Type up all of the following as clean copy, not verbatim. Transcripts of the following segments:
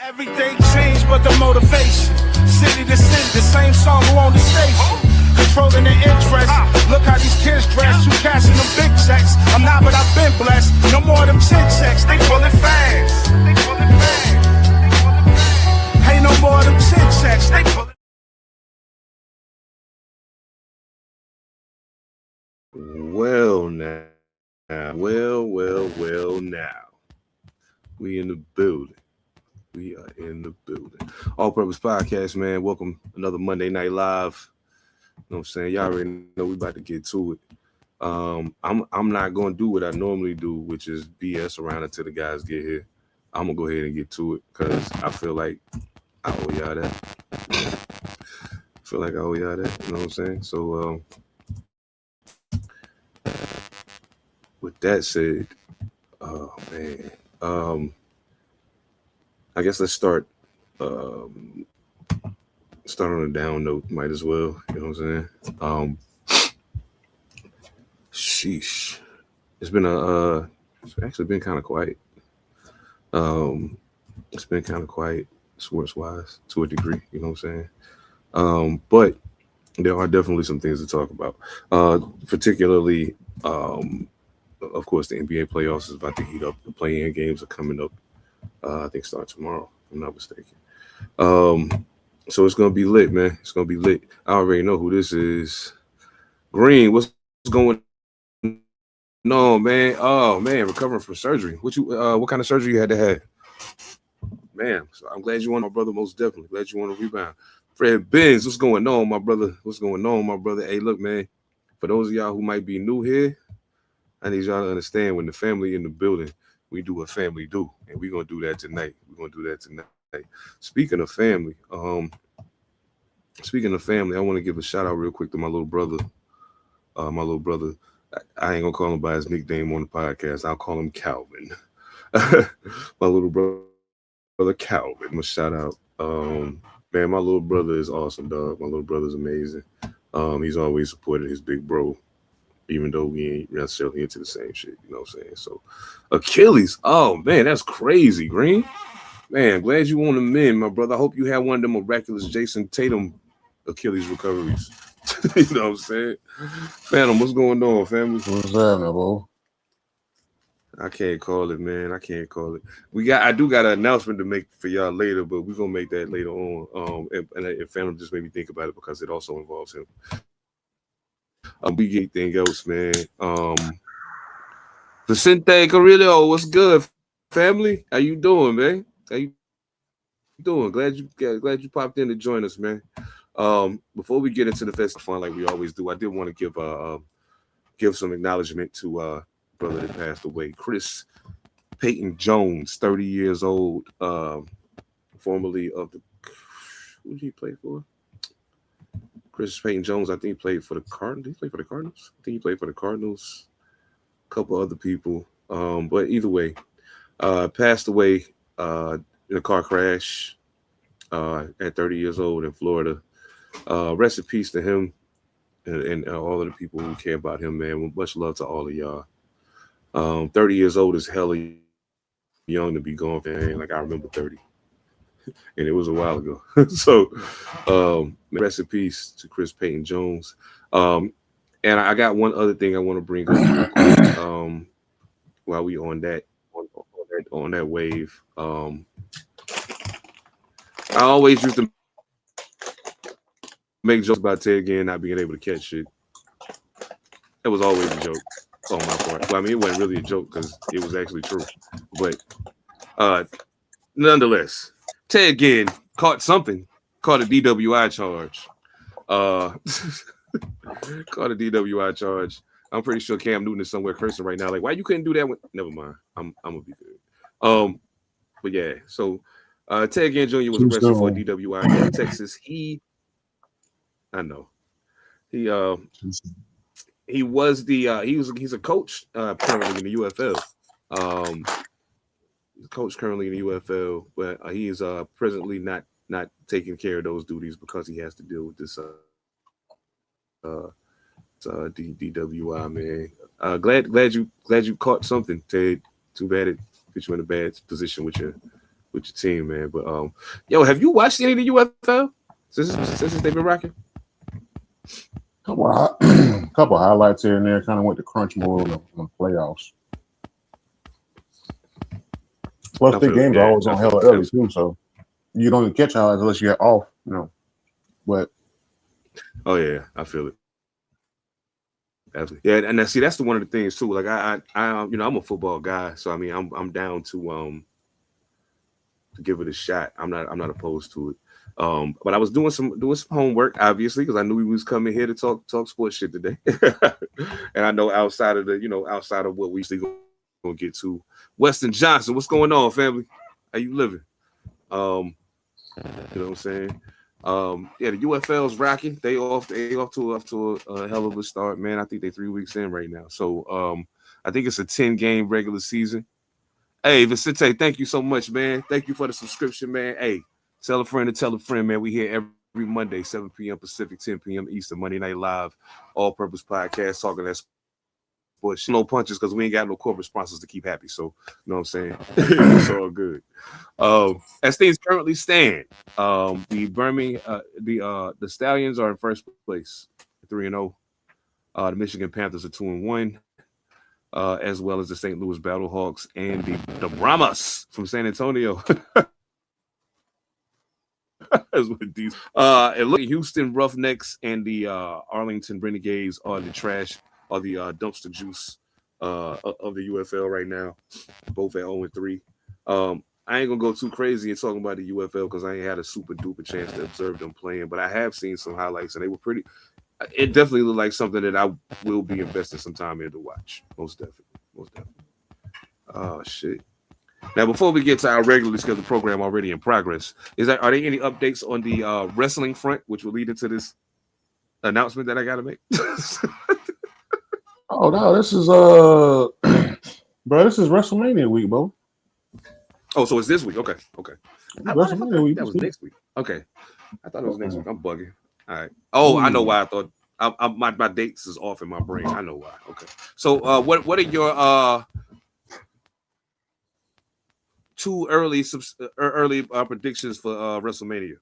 Everything changed but the motivation. City to city, the same song who on the station. Controlling the interest. Look how these kids dress. You cashing them big checks. I'm not, but I've been blessed. No more of them chin checks. They pulling fast. Ain't no more of them chin checks. They pulling. Well now. Well now. We in the building. We are in the building. All Purpose Podcast, man. Welcome another Monday Night Live. You know what I'm saying? Y'all already know we about to get to it. I'm not gonna do what I normally do, which is BS around until the guys get here. I'm gonna go ahead and get to it because I feel like I owe y'all that. You know what I'm saying? So with that said, oh man. I guess let's start on a down note, might as well. You know what I'm saying? Sheesh. It's actually been kind of quiet. It's been kind of quiet sports wise to a degree, you know what I'm saying? But there are definitely some things to talk about. Particularly of course the NBA playoffs is about to heat up. The play-in games are coming up. I think start tomorrow, if I'm not mistaken. So it's gonna be lit, man. It's gonna be lit. I already know who this is. Green, what's going on, man? Oh man, recovering from surgery. What kind of surgery you had to have? Man, so I'm glad you won, my brother. Most definitely glad you want to rebound. Fred Benz, what's going on, my brother? Hey, look, man. For those of y'all who might be new here, I need y'all to understand when the family in the building, we do what family do, and we're gonna do that tonight. Speaking of family, I want to give a shout out real quick to my little brother. I ain't gonna call him by his nickname on the podcast. I'll call him Calvin. My little brother Calvin. A shout out. Man, my little brother is awesome, dog. My little brother's amazing. He's always supported his big bro, even though we ain't necessarily into the same shit, you know what I'm saying? So, Achilles, oh man, that's crazy, Green. Man, glad you on the mend, my brother. I hope you had one of them miraculous Jason Tatum Achilles recoveries. You know what I'm saying? Phantom, what's going on, family? What's up, bro? I can't call it, man. I do got an announcement to make for y'all later, but we're gonna make that later on. And Phantom just made me think about it because it also involves him. We get anything else, man. Vicente Carrillo, what's good, family? How you doing, man? How you doing? Glad you popped in to join us, man. Before we get into the festive fun like we always do, I did want to give some acknowledgement to brother that passed away, Chris Peyton Jones, 30 years old, formerly of the who did he play for? Chris Peyton Jones, I think he played for the Cardinals. Did he play for the Cardinals? I think he played for the Cardinals. A couple other people. But either way, passed away in a car crash at 30 years old in Florida. Rest in peace to him and all of the people who care about him, man. Much love to all of y'all. 30 years old is hella young to be gone, man. Like, I remember 30. And it was a while ago. So, rest in peace to Chris Peyton Jones. And I got one other thing I want to bring up real quick, while we on that wave. I always used to make jokes about Ted Ginn not being able to catch shit. That was always a joke on my part. Well, I mean, it wasn't really a joke because it was actually true. But nonetheless, Ted Ginn caught a DWI charge. Caught a DWI charge. I'm pretty sure Cam Newton is somewhere cursing right now. Like, why you couldn't do that? Never mind. I'm gonna be good. But yeah. So, Ted Ginn Jr. was arrested for a DWI in Texas. He's a coach currently in the UFL. Coach currently in the UFL, but he is presently not taking care of those duties because he has to deal with this DWI, man. Glad you caught something, Ted. Too bad it put you in a bad position with with your team, man. But yo, have you watched any of the UFL since they've been rocking? Couple highlights here and there. Kind of went to crunch mode on the playoffs. Plus, the games are always on hella early too, so you don't even catch highlights unless you get off. But oh yeah, I feel it. Absolutely. Yeah, and that's the one of the things too. Like I I'm a football guy, so I mean I'm down to give it a shot. I'm not opposed to it. But I was doing some homework, obviously, because I knew we was coming here to talk sports shit today. And I know outside of what we still gonna get to. Weston Johnson, what's going on, family? How you living? You know what I'm saying? Yeah, the UFL's rocking. They off to a hell of a start, man. I think they 3 weeks in right now. So I think it's a 10-game regular season. Hey, Vicente, thank you so much, man. Thank you for the subscription, man. Hey, tell a friend to tell a friend, man. We here every Monday, 7 p.m. Pacific, 10 p.m. Eastern, Monday Night Live, all-purpose podcast, talking that sports. No punches because we ain't got no corporate sponsors to keep happy. So, you know what I'm saying? It's all good. As things currently stand, the Stallions are in first place, 3-0. The Michigan Panthers are 2-1. As well as the St. Louis Battlehawks and the Brahmas from San Antonio. And look, Houston Roughnecks and the Arlington Renegades are the dumpster juice of the UFL right now, both at 0-3. I ain't gonna go too crazy and talking about the UFL because I ain't had a super duper chance to observe them playing, but I have seen some highlights and they were pretty. It definitely looked like something that I will be investing some time in to watch. Most definitely. Oh shit! Now, before we get to our regularly scheduled program already in progress, are there any updates on the wrestling front, which will lead into this announcement that I got to make? Oh no, this is bro, this is WrestleMania week, bro. Oh, so it's this week? Okay. WrestleMania week. That was next week. Okay, I thought it was next week. I'm bugging. All right. Oh, I know why I thought my dates is off in my brain. I know why. Okay. So, what are your two early predictions for WrestleMania?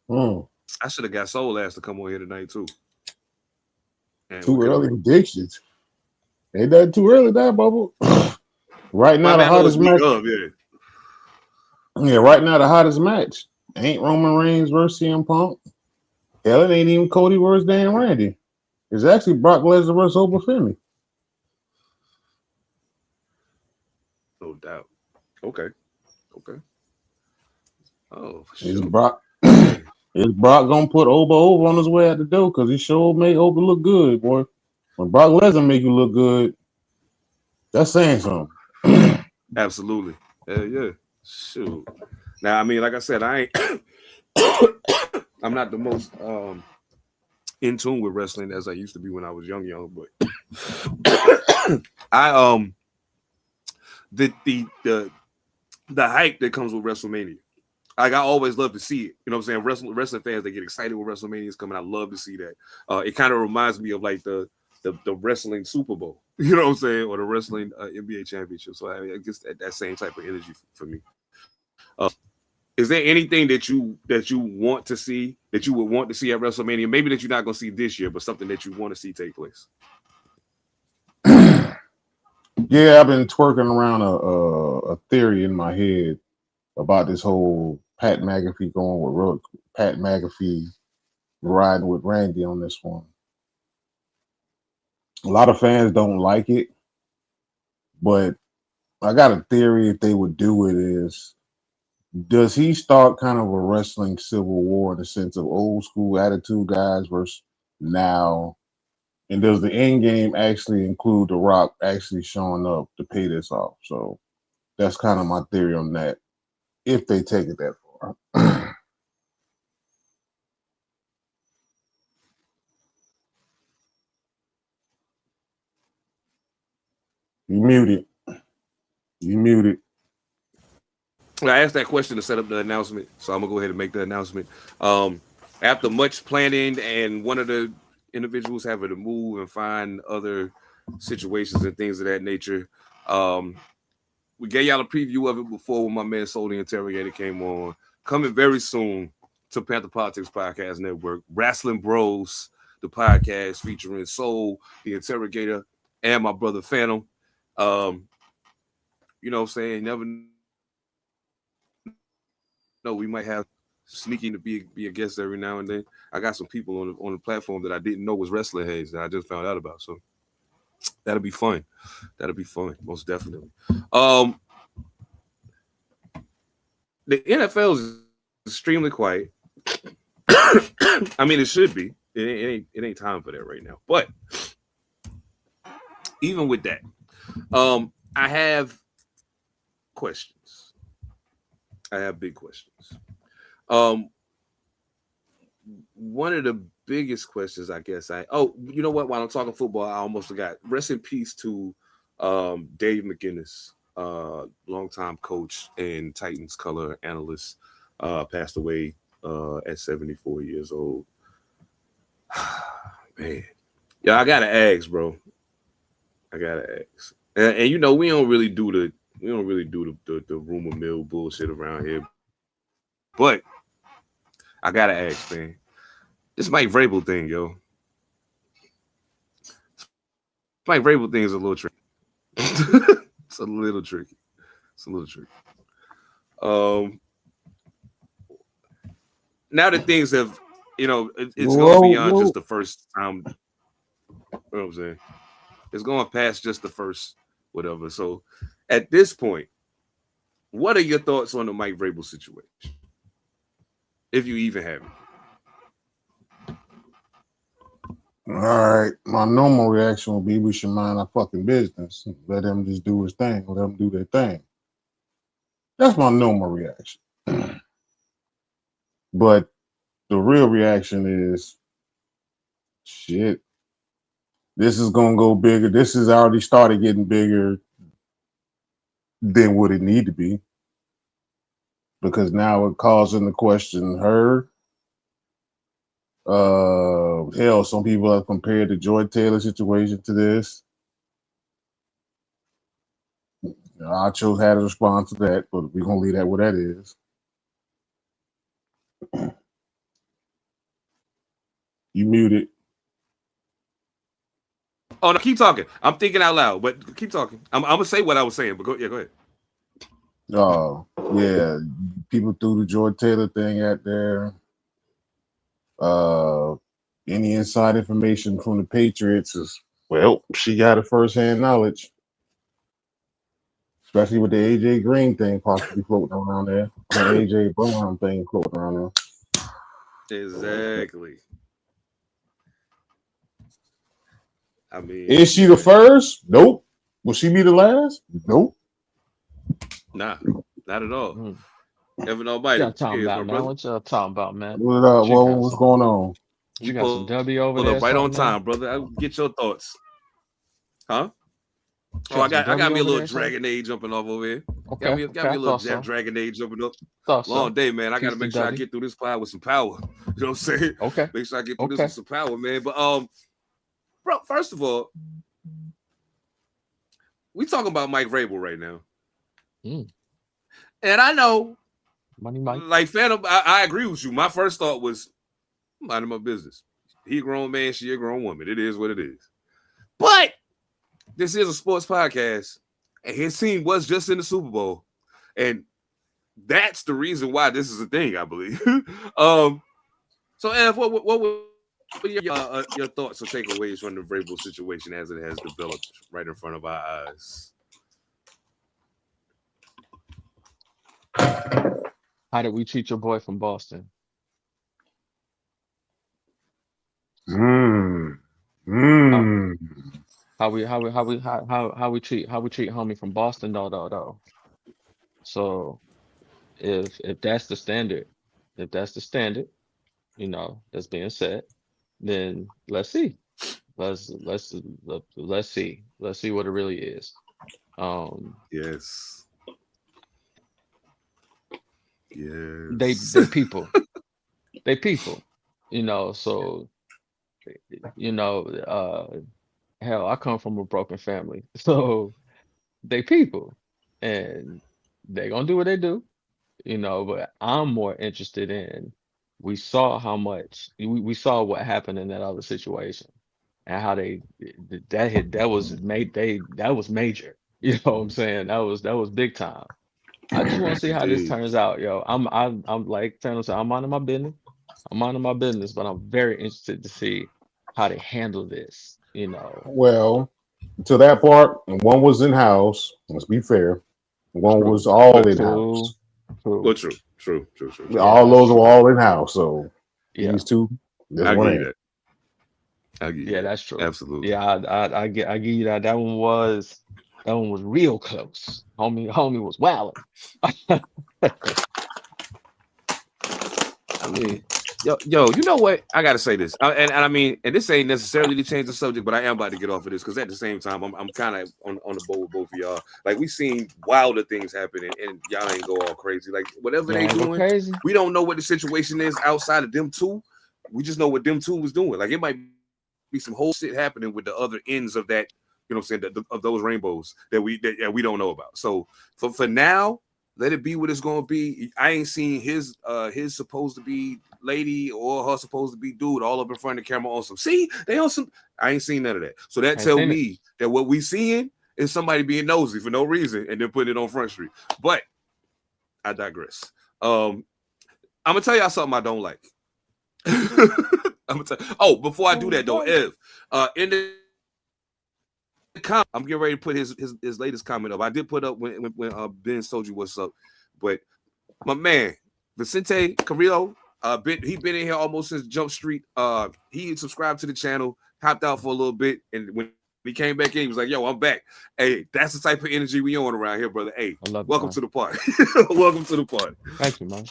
I should have got Soul Ass to come on here tonight too. And two early predictions. Ain't that too early, that bubble? Right now, the hottest match. Yeah, right now the hottest match ain't Roman Reigns versus CM Punk. Hell, it ain't even Cody versus Dan Randy. It's actually Brock Lesnar versus Oba Femi. No doubt. Okay. Oh, Is Brock gonna put Oba over on his way out the door? Because he sure made Oba look good, boy. When Brock Lesnar make you look good, that's saying something. Absolutely. Yeah. Shoot. Now, I mean, like I said, I ain't. I'm not the most in tune with wrestling as I used to be when I was young, but I the hype that comes with WrestleMania. Like I always love to see it. You know what I'm saying? Wrestling fans, they get excited when WrestleMania is coming. I love to see that. It kind of reminds me of like the wrestling Super Bowl. You know what I'm saying? Or the wrestling NBA championship. So I guess that same type of energy for me. Is there anything that you want to see, that you would want to see at WrestleMania? Maybe that you're not going to see this year, but something that you want to see take place? Yeah, I've been twerking around a theory in my head about this whole Pat McAfee Pat McAfee riding with Randy on this one. A lot of fans don't like it, but I got a theory if they would do it is, does he start kind of a wrestling civil war in the sense of old school attitude guys versus now? And does the end game actually include The Rock actually showing up to pay this off? So that's kind of my theory on that, if they take it that far. You muted. I asked that question to set up the announcement, so I'm gonna go ahead and make the announcement. After much planning and one of the individuals having to move and find other situations and things of that nature, We gave y'all a preview of it before when my man Soul the Interrogator came on. Coming very soon to Panther Politics Podcast Network. Wrestling Bros, the podcast featuring Soul the Interrogator and my brother Phantom. You know what I'm saying? Never know. We might have sneaking to be a guest every now and then. I got some people on the platform that I didn't know was wrestling heads that I just found out about. So that'll be fun. That'll be fun, most definitely. The NFL is extremely quiet. I mean, it should be. It ain't time for that right now. But even with that, I have questions. I have big questions. One of the biggest questions, I guess. You know what? While I'm talking football, I almost forgot. Rest in peace to Dave McGinnis, longtime coach and Titans color analyst, passed away at 74 years old. Man, yeah, I gotta ask, bro. I gotta ask, and you know we don't really do the rumor mill bullshit around here, but I gotta ask, man. This Mike Vrabel thing, yo. Mike Vrabel thing is a little tricky. It's a little tricky. It's a little tricky. Now that things have, it's going beyond just the first time. You know what I'm saying? It's going past just the first whatever. So at this point, what are your thoughts on the Mike Vrabel situation? If you even have it. All right. My normal reaction would be we should mind our fucking business. Let them just do his thing. Let them do their thing. That's my normal reaction. But the real reaction is, shit, this is going to go bigger. This has already started getting bigger than what it need to be. Because now it calls into question her. Hell, some people have compared the Joy Taylor situation to this. I chose how to respond to that, but we're going to leave that where that is. You muted. Oh no, keep talking. I'm thinking out loud, but keep talking. I'm gonna say what I was saying, but go ahead. Oh, yeah. People threw the Joy Taylor thing out there. Any inside information from the Patriots is, well, she got a first-hand knowledge. Especially with the AJ Green thing possibly floating around there. The AJ Brown thing floating around there. Exactly. I mean, is she the first? Nope. Will she be the last? Nope. Nah, not at all. Evan Almighty, What y'all talking about, man? What y'all talking about, man? What's going on? You got some W over there? Right on time, brother. I'll get your thoughts. Huh? I got me a little Dragon Age jumping off over here. Got me a little Dragon Age jumping up. Long day, man. I got to make sure I get through this fire with some power. You know what I'm saying? Okay. Make sure I get through this with some power, man. But bro, first of all, we talking about Mike Vrabel right now. And I know, Money Mike. Like Phantom, I agree with you. My first thought was minding my business. He a grown man, she a grown woman. It is what it is. But this is a sports podcast, and his team was just in the Super Bowl, and that's the reason why this is a thing, I believe. So, Ev, what were your thoughts or takeaways from the Vrabel situation as it has developed right in front of our eyes? How did we treat your boy from Boston? How we treat homie from Boston, though. So if that's the standard, that's being said, then let's see. Let's see. Let's see what it really is. Yes. They people. They people. So hell, I come from a broken family. So they people. and they're gonna do what they do, but I'm more interested in we saw how much we saw what happened in that other situation and how that was major. You know what I'm saying? That was big time. I just want to see how this Indeed. turns out, yo. I'm like Thanos said, I'm minding my business. I'm minding my business, but I'm very interested to see how they handle this. Well, to that part, one was in house. Let's be fair. One True, was all But in true, house. well, true. true. Yeah, All that's those were true. all in house. So Yeah, these two, this I give one you ain't. that. I give you yeah, that. that's true. Absolutely. Yeah, I give you that. That one was real close. Homie was wilding. I mean, yo, you know what? I gotta say this, and I mean, and this ain't necessarily to change the subject, but I am about to get off of this because at the same time, I'm kind of on the boat with both of y'all. Like we seen wilder things happen, and y'all ain't go all crazy. Like whatever Yeah, they I ain't go doing, crazy. we don't know what the situation is outside of them two. We just know what them two was doing. Like it might be some whole shit happening with the other ends of that. You know what I'm saying? Of those rainbows that we don't know about. So for now, let it be what it's gonna be. I ain't seen his supposed to be lady or her supposed to be dude all up in front of the camera on some. See, they on some. I ain't seen none of that. So that I ain't tell seen it. me that what we seeing is somebody being nosy for no reason and then putting it on Front Street. But I digress. I'm gonna tell y'all something I don't like. Oh, before I do Oh that though, boy. Ev, in the I'm getting ready to put his latest comment up. I did put up when Ben told you what's up, but my man Vicente Carrillo, he been in here almost since Jump Street. He subscribed to the channel, hopped out for a little bit, and when he came back in, he was like, "Yo, I'm back." Hey, that's the type of energy we on around here, brother. Hey, I love it, welcome man. to the party. Welcome to the party. Thank you, man.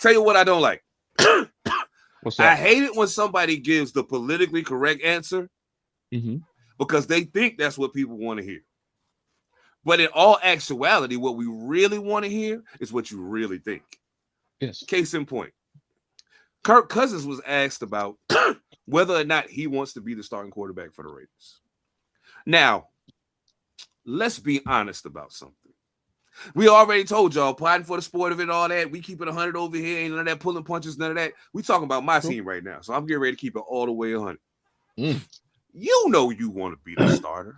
Tell you what I don't like. What's I up? hate it when somebody gives the politically correct answer Mm-hmm. because they think that's what people want to hear. But in all actuality, what we really want to hear is what you really think. Yes. Case in point, Kirk Cousins was asked about whether or not he wants to be the starting quarterback for the Raiders. Now, let's be honest about something. We already told y'all, plotting for the sport of it, all that. We keep it 100 over here. Ain't none of that pulling punches, none of that. We talking about my True. team right now. So I'm getting ready to keep it all the way 100. Mm. You know you want to be the starter.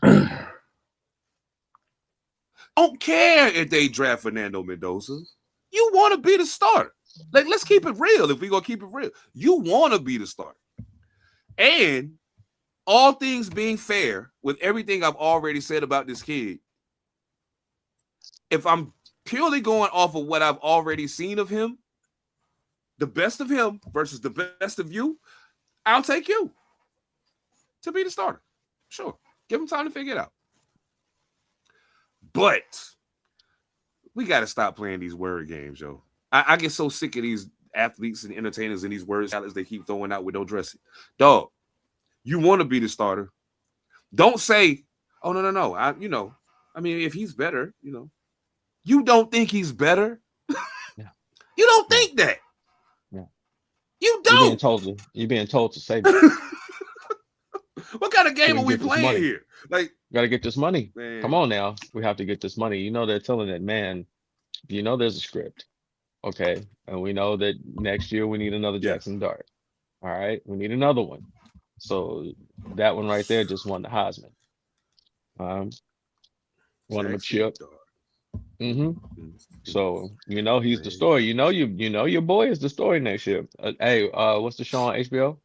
Don't care if they draft Fernando Mendoza. You want to be the starter. Like, let's keep it real. If we're going to keep it real, you want to be the starter. And all things being fair, with everything I've already said about this kid, if I'm purely going off of what I've already seen of him, the best of him versus the best of you, I'll take you to be the starter. Sure. Give him time to figure it out. But we got to stop playing these word games, yo. I get so sick of these athletes and entertainers and these word salads they keep throwing out with no dressing. Dog, you want to be the starter. Don't say, oh, no. I mean, if he's better, you don't think he's better. Yeah. You don't Yeah. think that. Yeah. You You're being don't. told to. You're being told to say that What kind of so game we are can we get this playing money. here? Like, We got to get this money. Come man, on now. We have to get this money. They're telling that man. There's a script. Okay, and we know that next year we need another yeah. Jackson Dart. All right, we need another one. So that one right there just won the Heisman. Um, won him a Jackson chip. Dart. hmm So he's the Man. story. Your boy is the story next year. Hey, what's the show on HBO?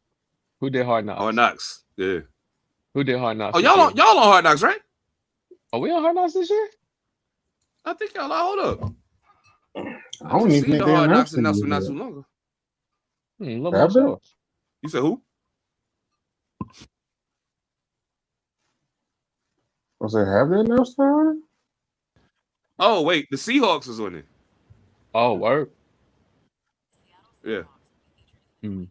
Who did Hard Hard Knocks? Knocks. Yeah. Who did Hard Knocks Oh, this year? y'all on Hard Knocks, right? Are we on Hard Knocks this year? I think y'all are. Hold up. I I don't just even seen think the they Hard Knocks announced it announcement not too yet. long ago. A little more Have they? so. You said who? I said, have they announced that? Oh, wait. The Seahawks is on it. Oh, word. Yeah. Mm.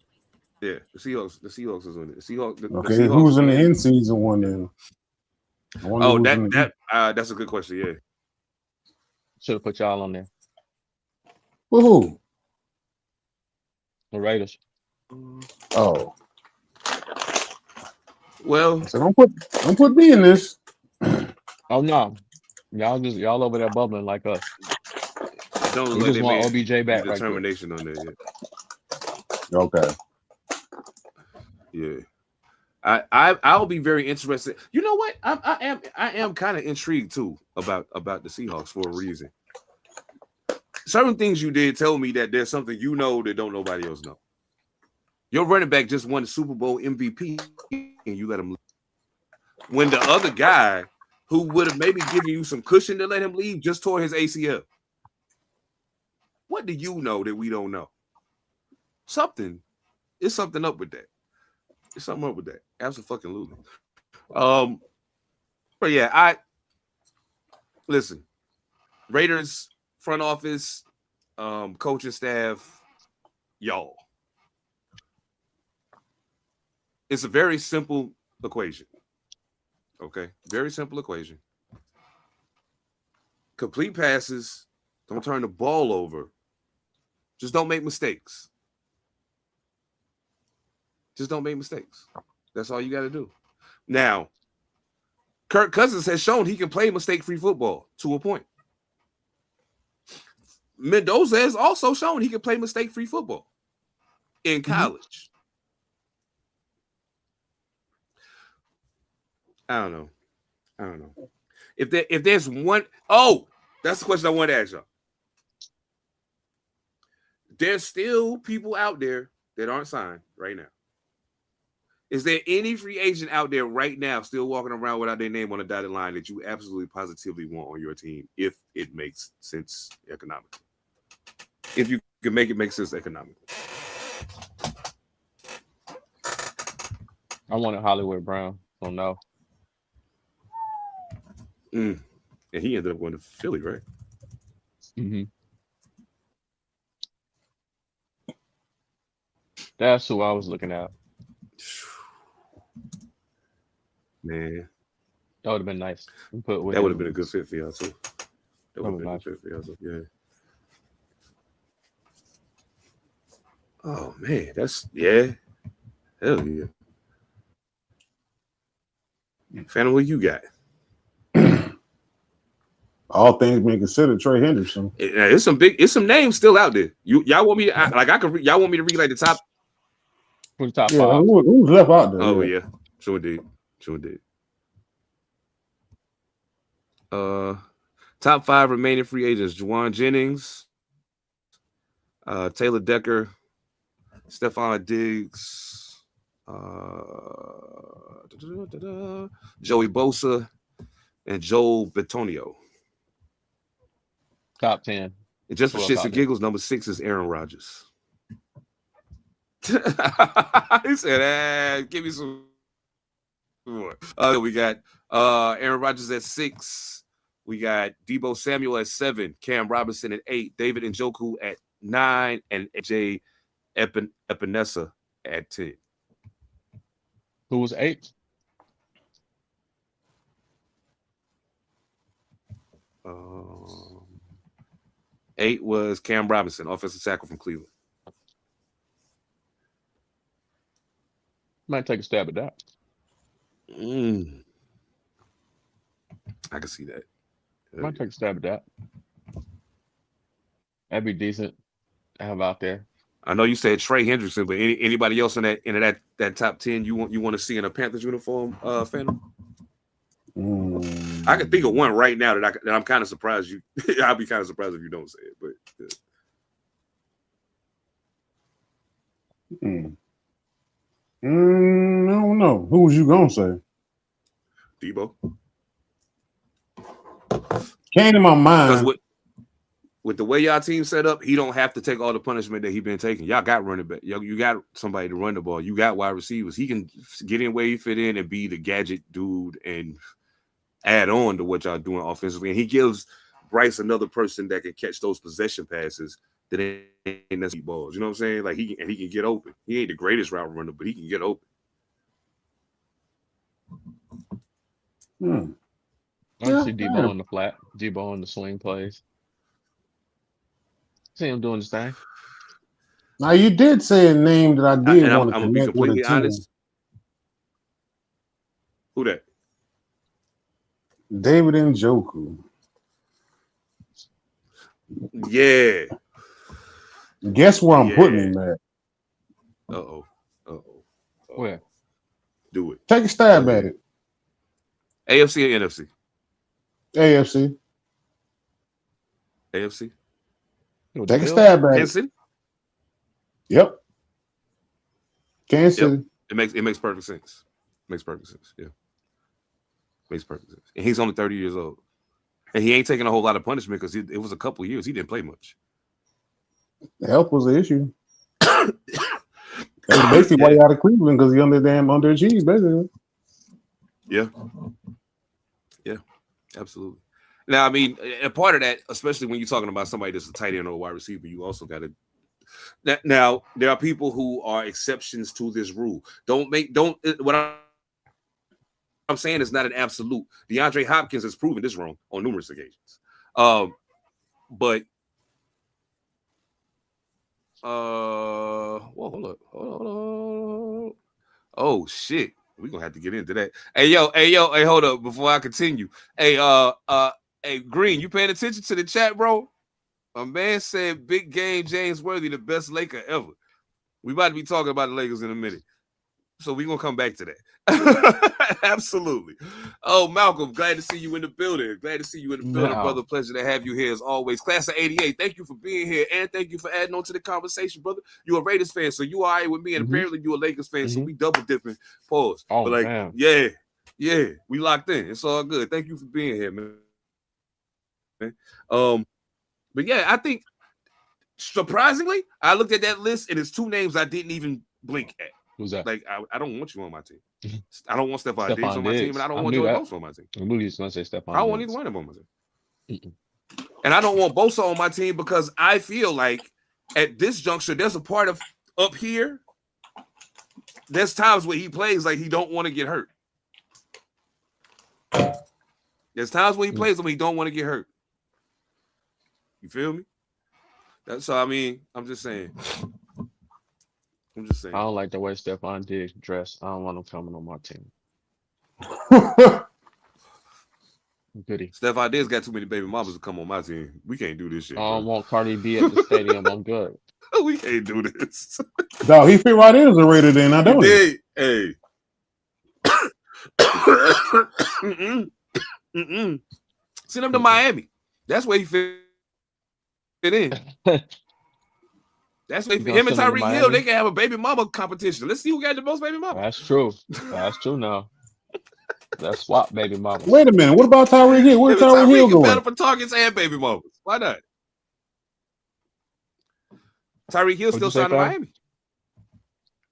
Yeah. The Seahawks is on it. The Okay, Seahawks who's in the and in season one then? I wonder oh, who's in the. that's a good question. Yeah. Should have put y'all on there. Who? The Raiders. Oh, Well, I said, don't put me in this. Oh no. Y'all over there bubbling like us. It don't look We like just they want made OBJ any back right quick. determination on that yet. Okay. Yeah. I'll be very interested. You know what? I am kind of intrigued too about the Seahawks for a reason. Certain things you did tell me that there's something you know that don't nobody else know. Your running back just won the Super Bowl MVP and you let him leave. When the other guy who would have maybe given you some cushion to let him leave just tore his ACL. What do you know that we don't know? Something. It's something up with that. There's something up with that. Absolutely. But yeah, listen. Raiders front office, coaching staff, y'all. It's a very simple equation. Okay, very simple equation. Complete passes. Don't turn the ball over. Just don't make mistakes. Just don't make mistakes. That's all you got to do. Now, Kirk Cousins has shown he can play mistake-free football to a point. Mendoza has also shown he can play mistake-free football in college. I don't know. If there's one, that's the question I want to ask y'all. There's still people out there that aren't signed right now. Is there any free agent out there right now still walking around without their name on a dotted line that you absolutely positively want on your team if it makes sense economically? If you can make it make sense economically. I wanted Hollywood Brown, so no. And he ended up going to Philly, right? Mm-hmm. That's who I was looking at. Man, that would have been nice. That would have been a good fit for y'all too. That would have been nice. a good fit for y'all too. Yeah. Oh man, hell yeah. Phantom, what you got? All things being considered, Trey Henderson. It's some names still out there. Y'all want me to y'all want me to read like the top? Who's top Yeah, five? who's left out there? Oh yeah. Sure indeed. Top 5 remaining free agents: Juwan Jennings, Taylor Decker, Stephon Diggs, Joey Bosa, and Joel Bitonio. Top 10. And just for shits and giggles, number 6 is Aaron Rodgers. He said, give me some more. We got Aaron Rodgers at 6. We got Deebo Samuel at 7, Cam Robinson at 8, David Njoku at 9, and AJ Epinesa at 10. Who was 8? Eight was Cam Robinson, offensive tackle from Cleveland. Might take a stab at that. I can see that. Might take a stab at that. That'd be decent to have out there. I know you said Trey Hendrickson, but anybody else in that top 10 you want to see in a Panthers uniform, Phantom? I can think of one right now that I'm kind of surprised you. I'll be kind of surprised if you don't say it, but. I don't know. Who was you gonna say? Deebo. Came to my mind. Because with the way y'all team set up, he don't have to take all the punishment that he been taking. Y'all got running back. You got somebody to run the ball. You got wide receivers. He can get in where he fit in and be the gadget dude and add on to what y'all doing offensively. And he gives Bryce another person that can catch those possession passes that ain't necessarily balls. You know what I'm saying? Like he can get open. He ain't the greatest route runner, but he can get open. I see Deebo on the flat, Deebo on the swing plays. See him doing his thing. Now you did say a name that I did want to I'm gonna be completely honest. Who that? David Njoku. Yeah. Guess where I'm putting him at? Uh-oh. Where? Do it. Take a stab at it. AFC or NFC? AFC. AFC. Take a stab at Kansas it. City? Yep. Kansas City. It makes perfect sense. Makes perfect sense. Yeah. Makes perfect sense. And he's only 30 years old. And he ain't taking a whole lot of punishment because it was a couple years. He didn't play much. The health was an issue. That's basically why he out of Cleveland, because he underachieved, basically. Yeah. Yeah. Absolutely. Now, I mean, a part of that, especially when you're talking about somebody that's a tight end or a wide receiver, you also got to. Now, there are people who are exceptions to this rule. What I'm saying is not an absolute. DeAndre Hopkins has proven this wrong on numerous occasions. But hold up. Oh shit. We're gonna have to get into that. Hey, hold up before I continue. Hey, Green, you paying attention to the chat, bro? A man said big game James Worthy, the best Laker ever. We about to be talking about the Lakers in a minute. So we're gonna come back to that. Absolutely. Oh, Malcolm, glad to see you in the building. Brother. Pleasure to have you here as always. Class of 88. Thank you for being here, and thank you for adding on to the conversation, brother. You're a Raiders fan, so you all right with me, and apparently you're a Lakers fan, so we double dipping. Pause. Oh, but man. Yeah, we locked in. It's all good. Thank you for being here, man. But yeah, I think surprisingly, I looked at that list and it's two names I didn't even blink at. Who's that? Like, I don't want you on my team. I don't want Stephon Diggs on my team, and I don't want Joey Bosa on my team. I knew he was going to say Stephon. I don't want either one of them on my team. And I don't want Bosa on my team because I feel like at this juncture, there's a part of up here. There's times where he plays like he don't want to get hurt. There's times when he plays when he don't want to get hurt. You feel me? So I mean, I'm just saying. I don't like the way Stephon Diggs dressed. I don't want him coming on my team. Goody. Stephon Diggs got too many baby mamas to come on my team. We can't do this shit. I don't want Cardi B at the stadium. I'm good. We can't do this. No, he fit right in as a Raider then. I don't. Hey. Send him to Miami. That's where he fit in. That's where him and Tyreek Hill, they can have a baby mama competition. Let's see who got the most baby mama. That's true. That's true now. That's swap baby mama. Wait a minute. What about Tyreek Hill? Where's Tyreek Hill going? Better for targets and baby mamas. Why not? Tyreek Hill still signed to Miami.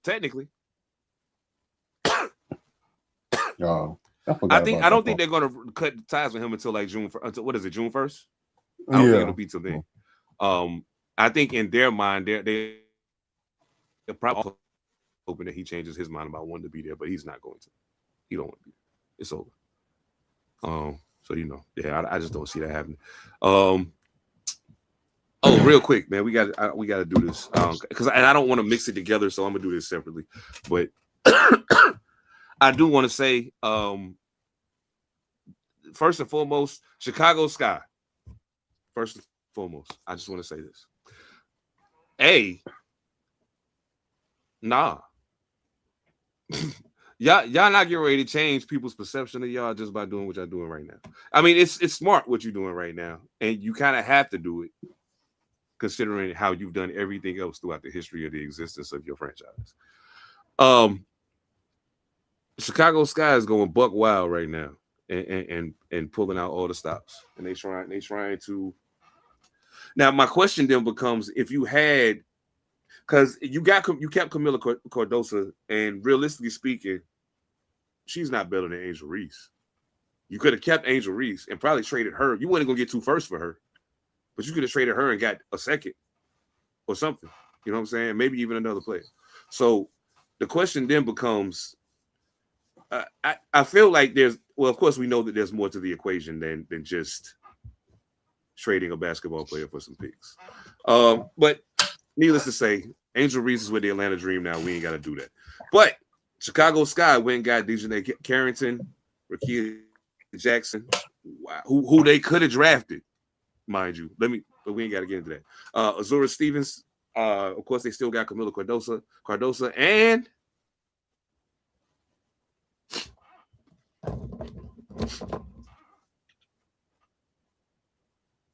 Technically. Oh, I don't think they're gonna cut ties with him until like June. Until what is it? June 1st. I don't think it'll be till then. I think in their mind, they're probably hoping that he changes his mind about wanting to be there, but he's not going to. He don't want to be there. It's over. So I just don't see that happening. Real quick, man, we got to do this because I don't want to mix it together, so I'm gonna do this separately. But I do want to say, first and foremost, Chicago Sky. First and foremost, I just want to say this. Nah. Y'all not getting ready to change people's perception of y'all just by doing what y'all doing right now. I mean, it's smart what you're doing right now, and you kind of have to do it, considering how you've done everything else throughout the history of the existence of your franchise. Chicago Sky is going buck wild right now, and pulling out all the stops, and they trying to. Now, my question then becomes: if you had, because you kept Camilla Cardoso, and realistically speaking, she's not better than Angel Reese. You could have kept Angel Reese and probably traded her. You weren't gonna get 2 firsts for her, but you could have traded her and got a second or something. You know what I'm saying? Maybe even another player. So the question then becomes: I feel like of course we know that there's more to the equation than just trading a basketball player for some picks. But needless to say, Angel Reese is with the Atlanta Dream now. We ain't got to do that. But Chicago Sky went and got Dejounte Carrington, Rakia Jackson, who they could have drafted, mind you. but we ain't got to get into that. Azura Stevens, of course, they still got Camila Cardosa, and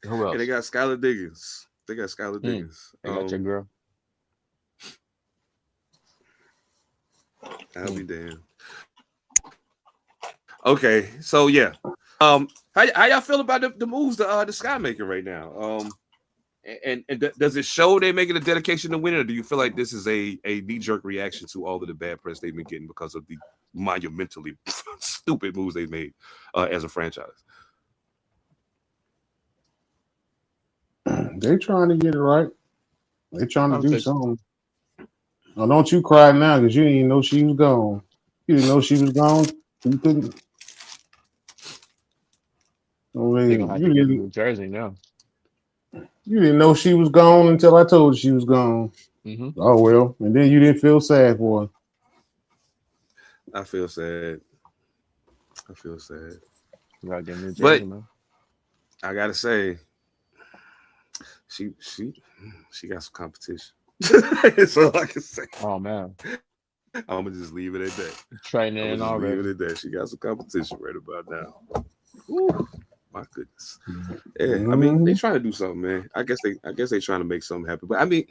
Who they else? got Skylar Diggins. They got Skylar Diggins. They got your girl. I'll be damned. Okay, so yeah. How y'all feel about the moves the Sky making right now? And does it show they're making a dedication to winning, or do you feel like this is a knee-jerk reaction to all of the bad press they've been getting because of the monumentally stupid moves they made as a franchise? They trying to get it right. They trying to do Conversation. something. Now, don't you cry now because you didn't even know she was gone. You didn't know she was gone. You couldn't. I They're gonna mean, have to get to New Jersey now. you didn't know she was gone until I told you she was gone. Mm-hmm. Oh well, and then you didn't feel sad for her. I feel sad. I feel sad. You gotta get New Jersey, But man. I gotta say, she got some competition. That's all I can say. Oh man, I'm gonna just leave it at that. training I'm in gonna just leave already. it at that. She got some competition right about now. Ooh, my goodness. Yeah, I mean, they trying to do something, man. I guess they trying to make something happen. But I mean,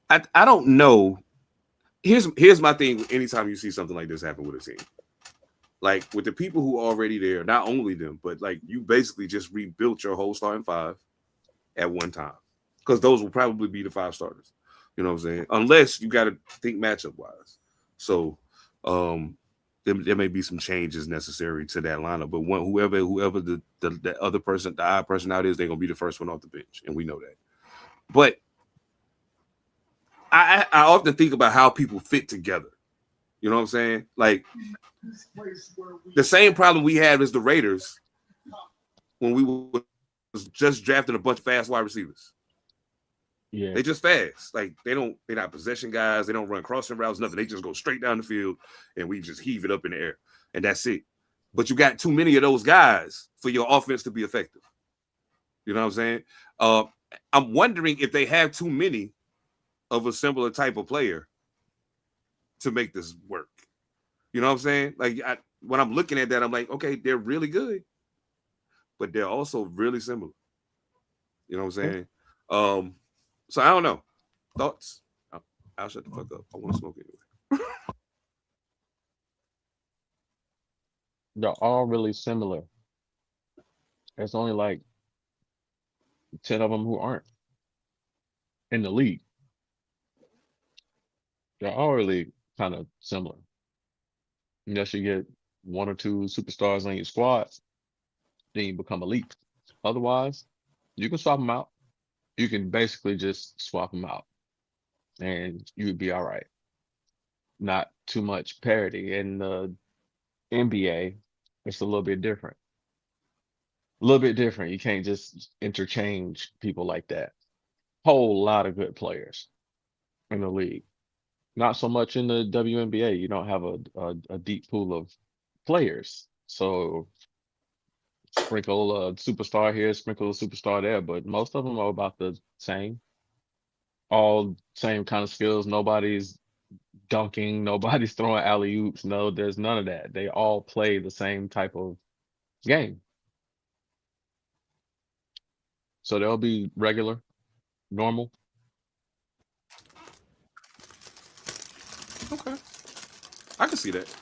I don't know. Here's my thing. Anytime you see something like this happen with a team, like with the people who are already there, not only them, but like you basically just rebuilt your whole starting five at one time, because those will probably be the five starters. You know what I'm saying? Unless you got to think matchup wise. So there may be some changes necessary to that lineup. But whoever the other person, the odd person out is, they're gonna be the first one off the bench, and we know that. But I often think about how people fit together. You know what I'm saying? Like the same problem we had as the Raiders when we was just drafting a bunch of fast wide receivers. Yeah. They just fast. Like they're not possession guys. They don't run crossing routes, nothing. They just go straight down the field and we just heave it up in the air. And that's it. But you got too many of those guys for your offense to be effective. You know what I'm saying? I'm wondering if they have too many of a similar type of player to make this work. You know what I'm saying? Like when I'm looking at that, I'm like, okay, they're really good, but they're also really similar. You know what I'm saying? So I don't know. Thoughts? I'll shut the fuck up. I want to smoke anyway. They're all really similar. There's only like 10 of them who aren't in the league. They're all really kind of similar. Unless you get one or two superstars on your squad, then you become elite. Otherwise, you can swap them out. You can basically just swap them out and you'd be all right. Not too much parity. In the NBA, it's a little bit different. A little bit different. You can't just interchange people like that. Whole lot of good players in the league. Not so much in the WNBA. You don't have a deep pool of players. So sprinkle a superstar here, sprinkle a superstar there, but most of them are about the same. All same kind of skills. Nobody's dunking, nobody's throwing alley oops. No, there's none of that. They all play the same type of game. So they'll be regular, normal. Okay. I can see that.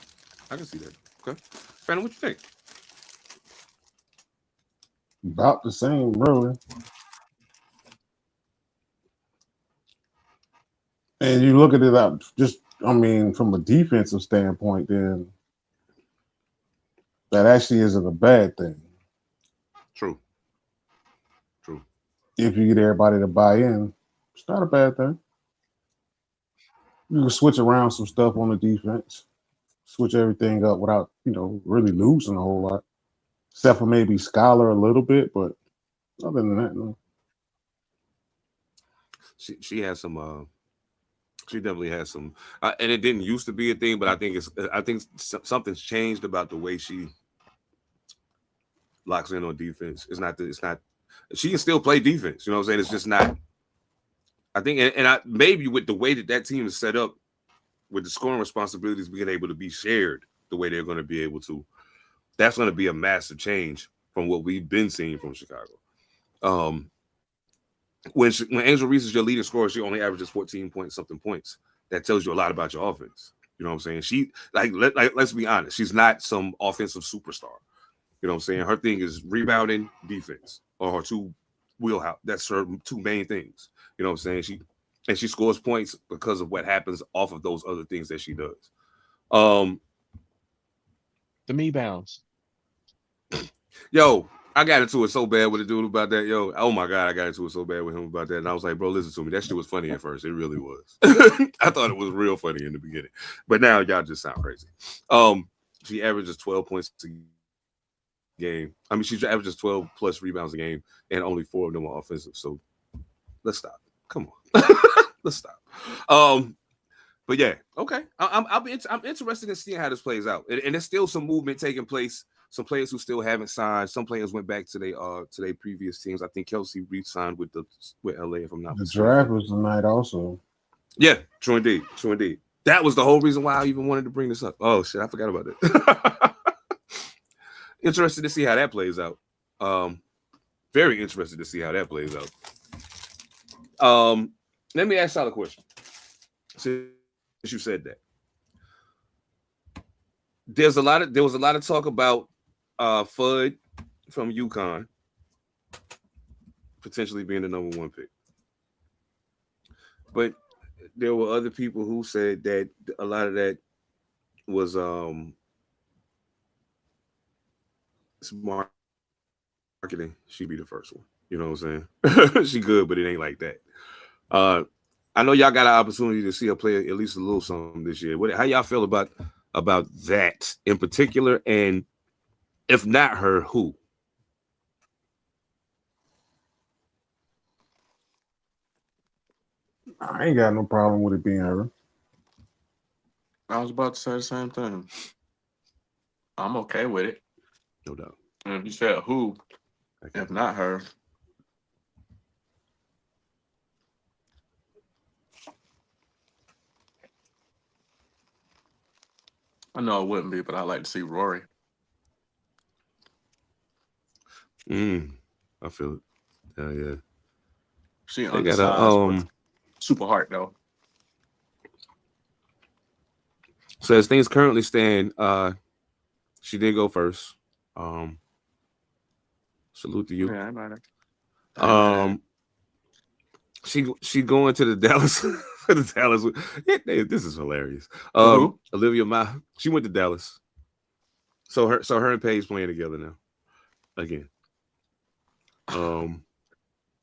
I can see that. Okay. Brandon, what you think? About the same, really. And you look at it up just, I mean, from a defensive standpoint, then that actually isn't a bad thing. True. True. If you get everybody to buy in, it's not a bad thing. You can switch around some stuff on the defense, switch everything up without, really losing a whole lot. Except for maybe Scholar a little bit, but other than that, no. She has some. She definitely has some, and it didn't used to be a thing, but I think something's changed about the way she locks in on defense. It's not. She can still play defense. You know what I'm saying? It's just not. I think, and I maybe with the way that team is set up, with the scoring responsibilities being able to be shared the way they're going to be able to, that's going to be a massive change from what we've been seeing from Chicago. When Angel Reese is your leading scorer, she only averages 14 point something points. That tells you a lot about your offense. You know what I'm saying? She let's be honest, she's not some offensive superstar. You know what I'm saying? Her thing is rebounding, defense, or her two wheelhouse. That's her two main things. You know what I'm saying? She scores points because of what happens off of those other things that she does. The me bounds. Yo, I got into it so bad with the dude about that. Yo, oh my God, I got into it so bad with him about that. And I was like, bro, listen to me. That shit was funny at first. It really was. I thought it was real funny in the beginning. But now y'all just sound crazy. She averages 12 points a game. I mean, she averages 12 plus rebounds a game, and only 4 of them are offensive. So let's stop. Come on. Let's stop. But yeah, okay. I'm interested in seeing how this plays out. And there's still some movement taking place. Some players who still haven't signed. Some players went back to their previous teams. I think Kelsey re-signed with LA, if I'm not mistaken. The draft was tonight also. Yeah, true indeed. True indeed. That was the whole reason why I even wanted to bring this up. Oh shit, I forgot about it. Interested to see how that plays out. Very interested to see how that plays out. Let me ask y'all a question. Since you said that, there was a lot of talk about Fudd from UConn potentially being the number 1 pick, but there were other people who said that a lot of that was smart marketing. She'd be the first one. You know what I'm saying? She good, but it ain't like that. I know y'all got an opportunity to see her play at least a little something this year. How y'all feel about that in particular? And if not her, who? I ain't got no problem with it being her. I was about to say the same thing. I'm okay with it. No doubt. And if you said who, if not her, I know it wouldn't be, but I'd like to see Rory. I feel it. Yeah. She They got undersized, super hard though. So as things currently stand, she did go first. Salute to you. Yeah, I She going to the Dallas. The Dallas. Yeah, this is hilarious. Olivia Ma. She went to Dallas. So her and Paige playing together now. Again.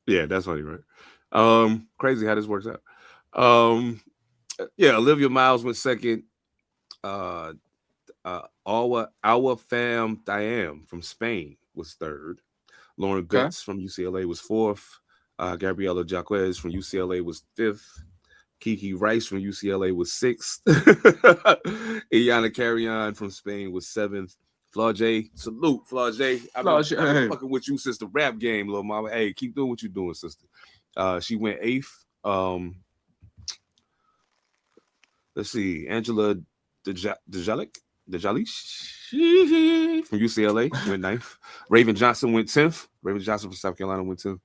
Yeah, that's funny, right? Crazy how this works out. Yeah, Olivia Miles went second. Our fam Diam from Spain was third. Lauren Gutz from UCLA was fourth. Gabriela Jaquez from UCLA was fifth. Kiki Rice from UCLA was sixth. Iana Carrion from Spain was seventh. Flau'jae, salute, Flau'jae. I've been fucking with you since the rap game, little mama. Hey, keep doing what you're doing, sister. She went eighth. Let's see, Angela Dejalic from UCLA went ninth. Raven Johnson went 10th. Raven Johnson from South Carolina went 10th.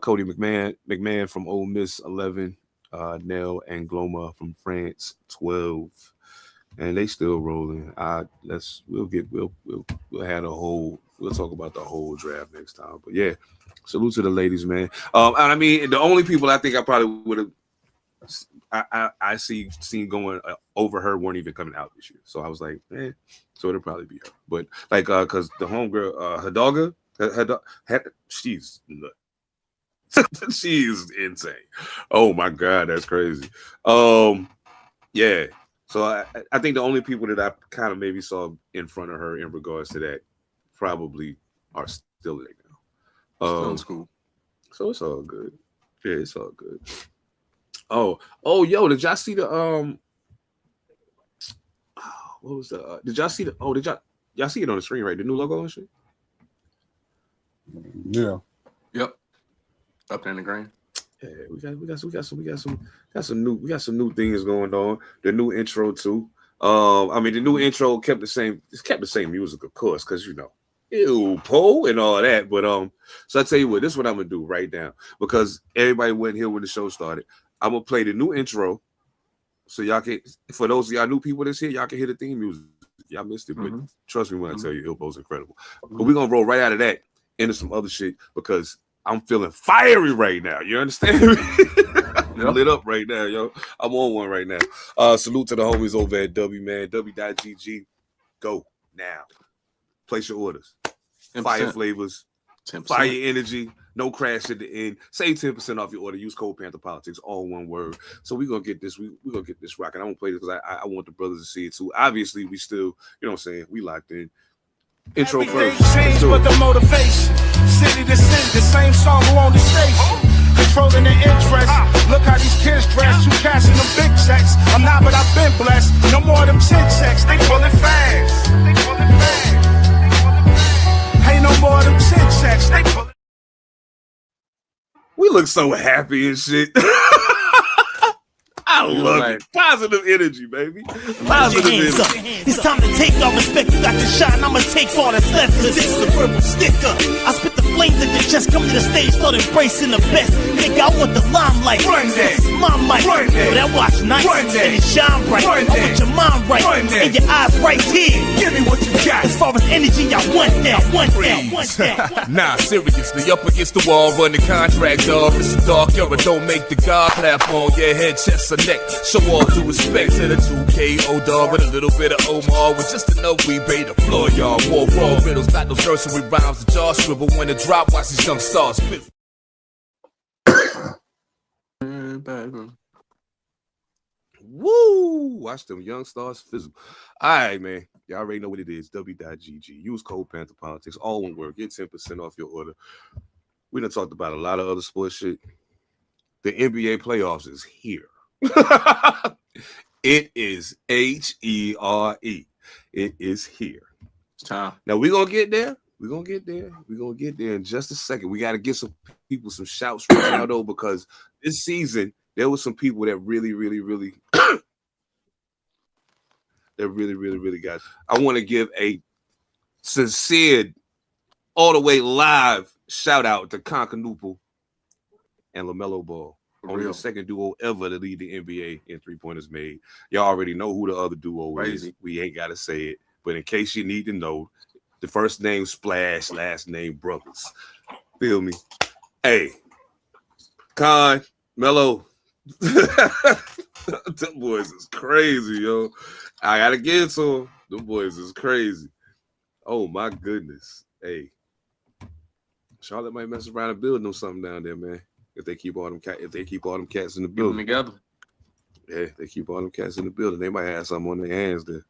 Cody McMahon from Ole Miss 11. Nell Angloma from France 12. And they still rolling. We'll have we'll talk about the whole draft next time. But yeah, salute to the ladies, man. And I mean, the only people I think I probably would have seen going over her weren't even coming out this year. So I was like, so it'll probably be her. But like, because the homegirl, Hidalgo, she's nuts. She's insane. Oh my God, that's crazy. Yeah. So I think the only people that I kind of maybe saw in front of her in regards to that probably are still there now. Still in school. So it's all good. Yeah, it's all good. Oh, yo, did y'all see the what was the did y'all see the y'all see it on the screen, right? The new logo and shit? Yeah. Yep. Up there in the green. Yeah, we got some new things going on. The new intro too. I mean the new intro kept the same. It's kept the same music, of course, because ew, Poe and all that. But so I tell you what, this is what I'm gonna do right now because everybody wasn't here when the show started. I'm gonna play the new intro, so y'all can. For those of y'all new people that's here, y'all can hear the theme music. Y'all missed it, but trust me when I tell you, Ilbo's incredible. But we're gonna roll right out of that into some other shit because I'm feeling fiery right now. You understand me? I'm lit up right now, yo. I'm on one right now. Salute to the homies over at W, man. W.GG. Go now. Place your orders. 10%. Fire flavors. 10%. Fire energy. No crash at the end. Save 10% off your order. Use code Panther Politics, all one word. So we're gonna get this. We're gonna get this rocking. I won't play this because I want the brothers to see it too. Obviously, we still, you know what I'm saying, we locked in. Intro Everything first. changed but the motivation. City to city, the same song who on the station. Controlling the interest. Look how these kids dress. You cashing them big checks. I'm not, but I've been blessed. No more of them chin checks. They pulling fast. Ain't no more of them chin checks. They pulling. We look so happy and shit. I love it. Positive energy, baby. Positive energy. It's time to take all respect. You got to shine. I'ma take all that's left. This is the purple sticker. I spit the flames at your chest. Come to the stage, start embracing the best. Nigga, I want the limelight. This is my mic. But I watch nights and it shine bright. I want your mind right and your eyes right here. Give me what you got. As far as energy, I want that. Nah, seriously, up against the wall, run the contract, dog. It's a dark era, don't make the God clap on your head, chest, or neck. Show all due respect to the 2K, dog, with a little bit of Omar, with just enough we pay the floor, y'all. More raw riddles, not no nursery rhymes, the jaw swivel when it drop, watch these young stars fizzle. Woo! Watch them young stars fizzle. All right, man. Y'all already know what it is. W.GG. Use code Panther Politics. All one word. Get 10% off your order. We done talked about a lot of other sports shit. The NBA playoffs is here. It is HERE. It is here. It's time. Now we're gonna get there. We're gonna get there in just a second. We gotta get some people some shouts right now though, because this season there was some people that really got. I want to give a sincere, all the way live shout out to Conca and LaMelo Ball. Only the second duo ever to lead the NBA in three-pointers made. Y'all already know who the other duo is. We ain't got to say it. But in case you need to know, the first name Splash, last name Brothers. Feel me? Hey, Con, Melo. Them boys is crazy, yo. I got to give it to them. Them boys is crazy. Oh, my goodness. Hey, Charlotte might mess around and build them something down there, man. If they keep all them cats in the building together, yeah, they keep all them cats in the building. They might have something on their hands there.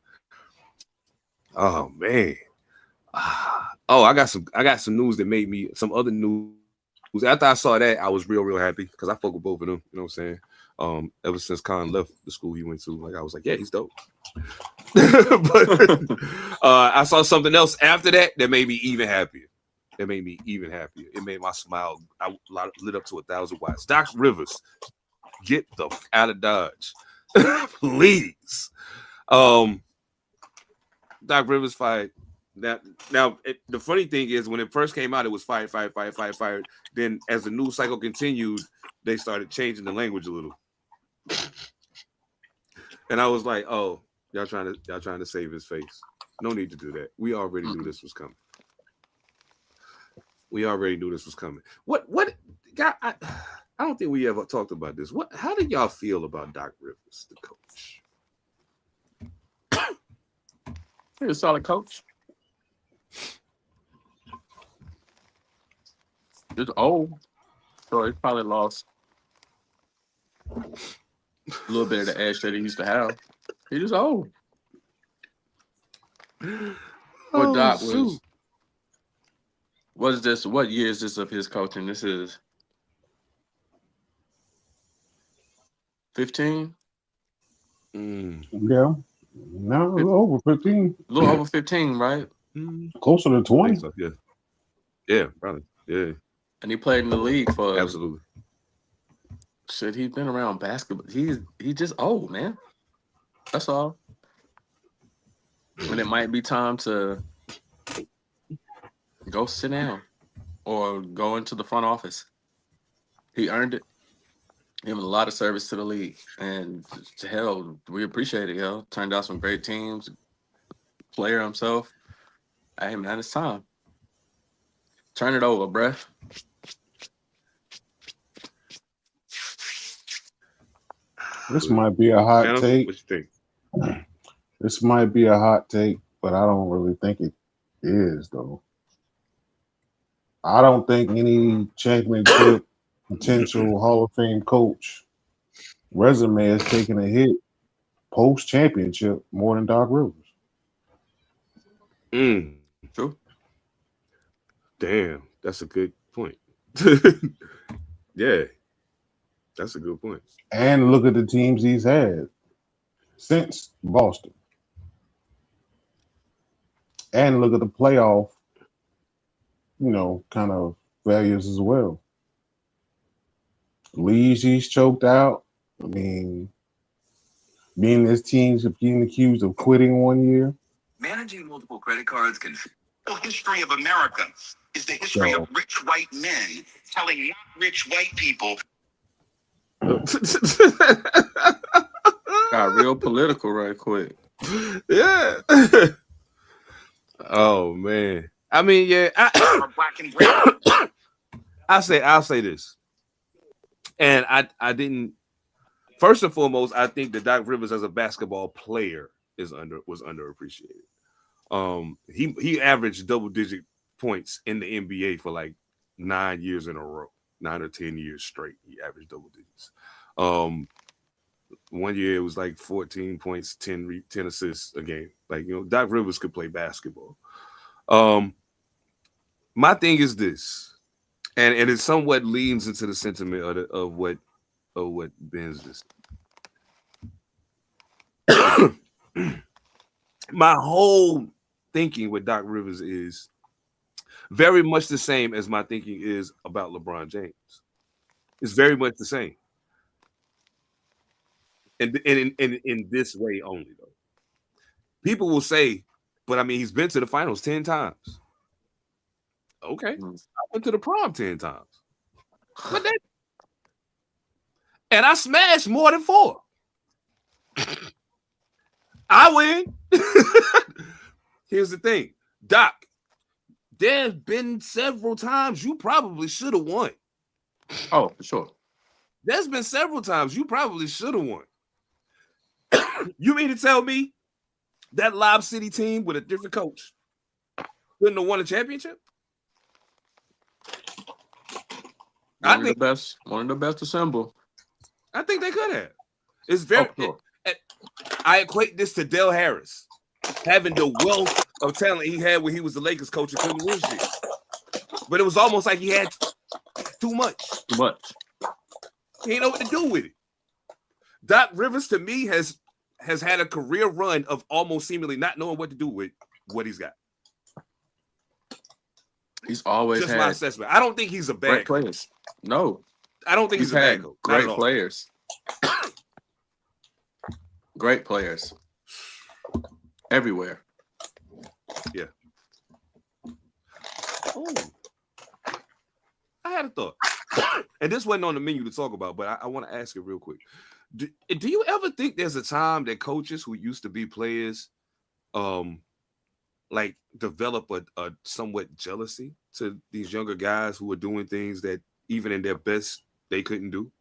Oh man. Oh, I got some news that made me some other news. After I saw that, I was real happy because I fuck with both of them. You know what I'm saying? Ever since Con left the school he went to, like I was like, yeah, he's dope. But I saw something else after that made me even happier. It made me even happier. It made my smile lit up to 1,000 watts. Doc Rivers, get the f out of Dodge, please. Doc Rivers fired. Now the funny thing is, when it first came out, it was fired. Then, as the news cycle continued, they started changing the language a little, and I was like, "Oh, y'all trying to save his face? No need to do that. We already knew this was coming." What? God, I don't think we ever talked about this. How did y'all feel about Doc Rivers, the coach? He's a solid coach. He's old, so he probably lost a little bit of the edge that he used to have. He just old. What Doc was. What is this? What year is this of his coaching? This is 15? Yeah. No, a little over 15. A little over 15, right? Closer to 20. So, yeah. Yeah, probably. Yeah, And he played in the league for absolutely. shit. He's been around basketball. He's just old, man. That's all. And it might be time to go sit down or go into the front office. He earned it. Giving a lot of service to the league, and to hell, we appreciate it, yo. Turned out some great teams. Player himself. Hey, man, it's time. Turn it over, bruh. This might be a hot Phantom, take. what you think? This might be a hot take, but I don't really think it is, though. I don't think any championship potential Hall of Fame coach resume is taking a hit post championship more than Doc Rivers. Mm, True. damn, that's a good point. Yeah, that's a good point. And look at the teams he's had since Boston. And look at the playoff, kind of failures as well. Leagues he's choked out. I mean, being his teams being accused of quitting one year. Managing multiple credit cards can. The history of America is the history of rich white men telling not rich white people. Got real political right quick. Yeah. Oh man. I mean, yeah. Black and brown. I'll say this, and I didn't. First and foremost, I think that Doc Rivers as a basketball player was underappreciated. He averaged double-digit points in the NBA for like 9 years in a row, 9 or 10 years straight. He averaged double digits. 1 year it was like 14 points, 10 assists a game. Like, Doc Rivers could play basketball. My thing is this, and it somewhat leans into the sentiment of what Ben's just. My whole thinking with Doc Rivers is very much the same as my thinking is about LeBron James. It's very much the same. And in this way only, though. People will say, but I mean, he's been to the finals 10 times. Okay. I went to the prom 10 times. But and I smashed more than 4. I win. Here's the thing, Doc. There's been several times you probably should have won. Oh, for sure. There's been several times you probably should have won. You mean to tell me that Lob City team with a different coach couldn't have won a championship? One of the best assemble. I think they could have. It's very. Sure. I equate this to Del Harris having the wealth of talent he had when he was the Lakers coach and couldn't win shit. But it was almost like he had too much. Too much. He didn't know what to do with it. Doc Rivers, to me, has had a career run of almost seemingly not knowing what to do with what he's got. He's always just had my assessment. I don't think he's a bad great players. No, I don't think he's a bad coach. Great players. Great players. Everywhere. Yeah. Oh. I had a thought. And this wasn't on the menu to talk about, but I want to ask it real quick. Do you ever think there's a time that coaches who used to be players like develop a somewhat jealousy to these younger guys who are doing things that even in their best they couldn't do?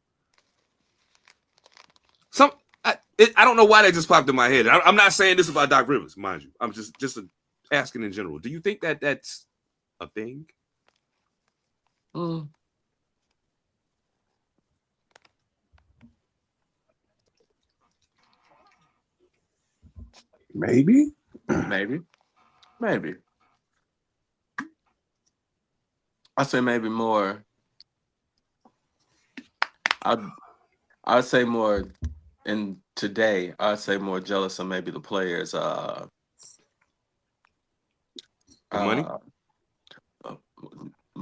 I don't know why that just popped in my head. I'm not saying this about Doc Rivers, mind you. I'm just asking in general. Do you think that that's a thing? Maybe. I say maybe more. I'd say more in today. I'd say more jealous of maybe the players. Money?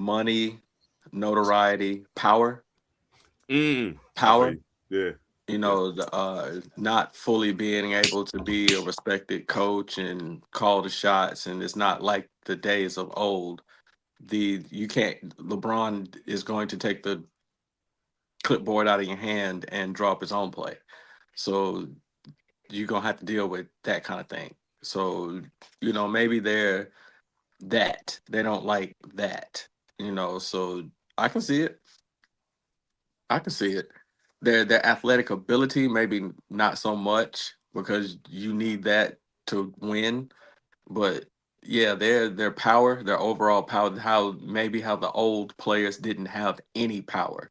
money, notoriety, power. I Power. feel you. Yeah. You know, not fully being able to be a respected coach and call the shots, and it's not like the days of old. You can't. LeBron is going to take the clipboard out of your hand and draw up his own play. So you're gonna have to deal with that kind of thing. So, you know, maybe they're that. They don't like that. You know, so I can see it. I can see it. Their athletic ability, maybe not so much because you need that to win. But yeah, their power, their overall power, how the old players didn't have any power.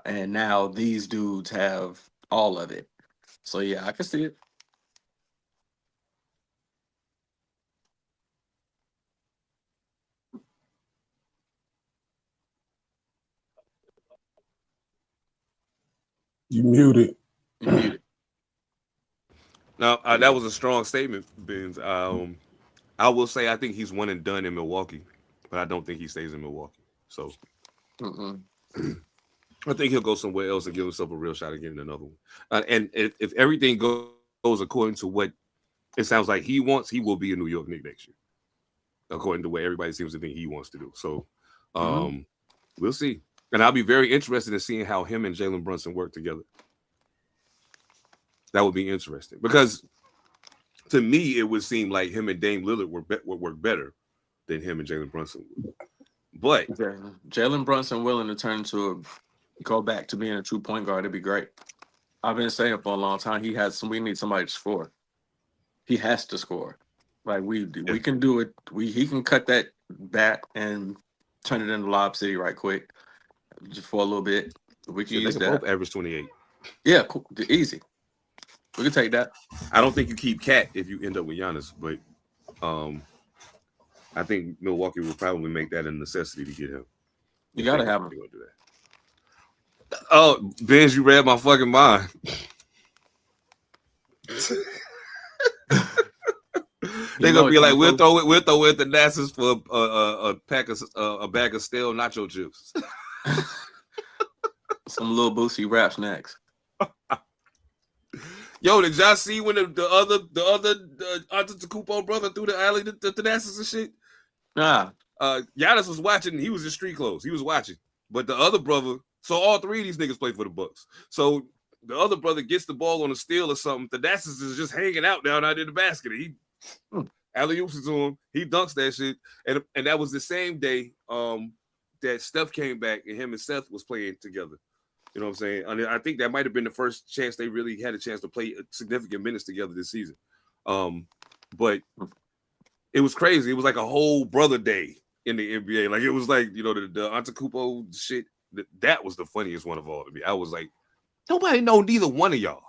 And now these dudes have all of it. So yeah, I can see it. You muted. You muted. Now that was a strong statement, Benz. I will say I think he's one and done in Milwaukee, but I don't think he stays in Milwaukee. So Mm-mm. I think he'll go somewhere else and give himself a real shot at getting another one. And if everything goes according to what it sounds like he wants, he will be a New York Knick next year, according to what everybody seems to think he wants to do. So we'll see. And I'll be very interested in seeing how him and Jalen Brunson work together. That would be interesting because to me, it would seem like him and Dame Lillard would work better than him and Jalen Brunson would. But Jalen Brunson willing to go back to being a true point guard, it'd be great. I've been saying for a long time we need somebody to score. He has to score. Like we can do it. He can cut that bat and turn it into Lob City right quick, just for a little bit. We can use they that. both average 28. Yeah, cool. Easy. We can take that. I don't think you keep Cat if you end up with Giannis, but I think Milwaukee will probably make that a necessity to get him. You gotta have him. Do that. Oh, Benz, you read my fucking mind. They're gonna be like, we'll throw it the Nassers for a bag of stale nacho chips. Some little Boosie rap snacks. Yo, did y'all see when the other Antetokounmpo brother threw the alley to the Nassers and shit? Nah. Giannis was watching. He was in street clothes. He was watching. But the other brother, so all three of these niggas play for the Bucks. So the other brother gets the ball on a steal or something. The Nassers is just hanging out down out in the basket. He alley-oops it to him. He dunks that shit. And that was the same day that Steph came back and him and Seth was playing together. You know what I'm saying? And I think that might have been the first chance they really had a chance to play significant minutes together this season. But it was crazy. It was like a whole brother day in the NBA. Like it was like, you know, the Antetokounmpo shit. That was the funniest one of all to me. I was like, nobody know neither one of y'all.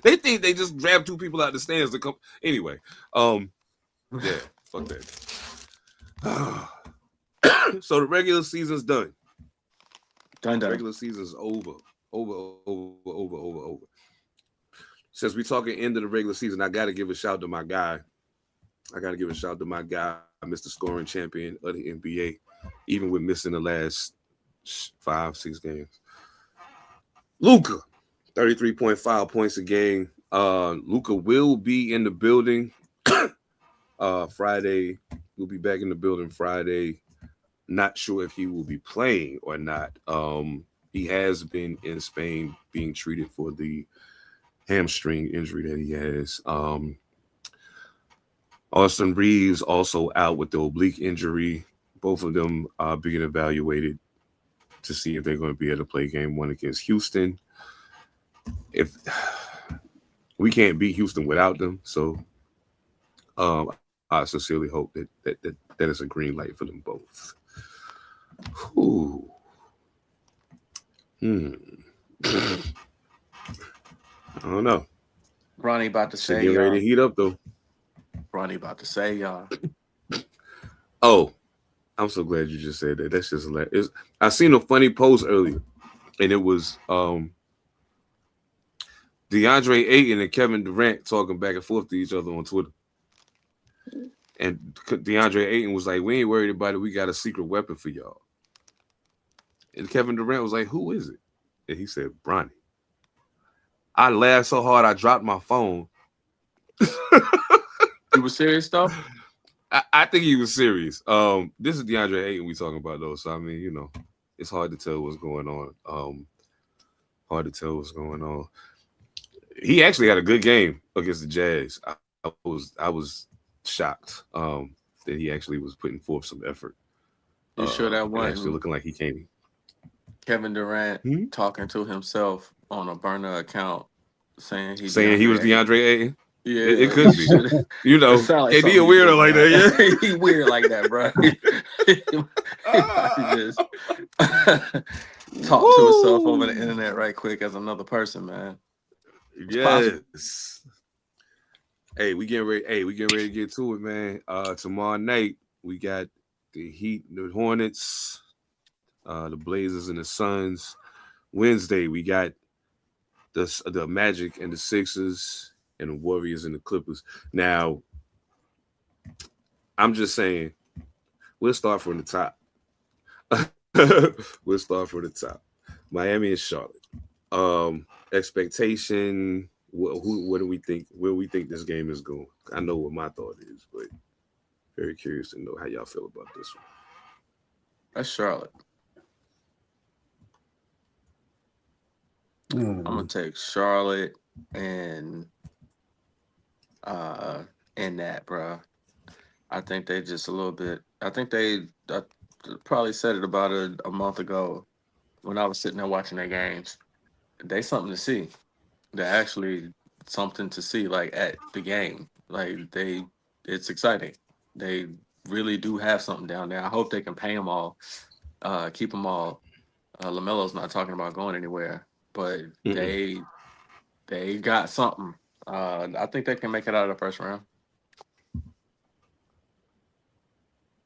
They think they just grab two people out the stands to come. Anyway, yeah, fuck that. So the regular season's done. Done. Regular season's over. Since we're talking end of the regular season, I got to give a shout to my guy. Mr. Scoring Champion of the NBA, even with missing the last 5-6 games. Luka, 33.5 points a game. Luka will be in the building Friday. We'll be back in the building Friday. Not sure if he will be playing or not. He has been in Spain being treated for the hamstring injury that he has. Austin Reeves also out with the oblique injury. Both of them are being evaluated to see if they're going to be able to play game one against Houston. If we can't beat Houston without them, so I sincerely hope that is a green light for them both. I don't know. Ronnie about to say, get ready to heat up though. Ronnie about to say, y'all. Oh, I'm so glad you just said that. That's just hilarious. I seen a funny post earlier, and it was DeAndre Ayton and Kevin Durant talking back and forth to each other on Twitter. And DeAndre Ayton was like, "We ain't worried about it. We got a secret weapon for y'all." And Kevin Durant was like, "Who is it?" And he said, "Bronny." I laughed so hard I dropped my phone. You were serious though? I think he was serious. This is DeAndre Ayton we talking about though, so I mean, you know, it's hard to tell what's going on. Hard to tell what's going on. He actually had a good game against the Jazz. I was shocked that he actually was putting forth some effort. You sure that and wasn't actually looking like he came? Kevin Durant talking to himself on a burner account, saying he was DeAndre Ayton? Yeah, it could be. You know, like and he a weirdo like that. Yeah, he weird like that, bro. He just talk to himself over the internet right quick as another person, man. It's possible. Hey, we getting ready. Hey, we getting ready to get to it, man. Tomorrow night we got the Heat, the Hornets, the Blazers, and the Suns. Wednesday we got the Magic and the Sixers, and the Warriors and the Clippers. Now, I'm just saying, we'll start from the top. We'll start from the top. Miami and Charlotte. Expectation. What do we think? Where we think this game is going? I know what my thought is, but very curious to know how y'all feel about this one. That's Charlotte. I'm gonna take Charlotte and that, bro. I think they just a little bit. I think I probably said it about a month ago when I was sitting there watching their games. They something to see. They're actually something to see, like at the game. Like it's exciting. They really do have something down there. I hope they can pay them all, keep them all. LaMelo's not talking about going anywhere, but they got something. I think they can make it out of the first round.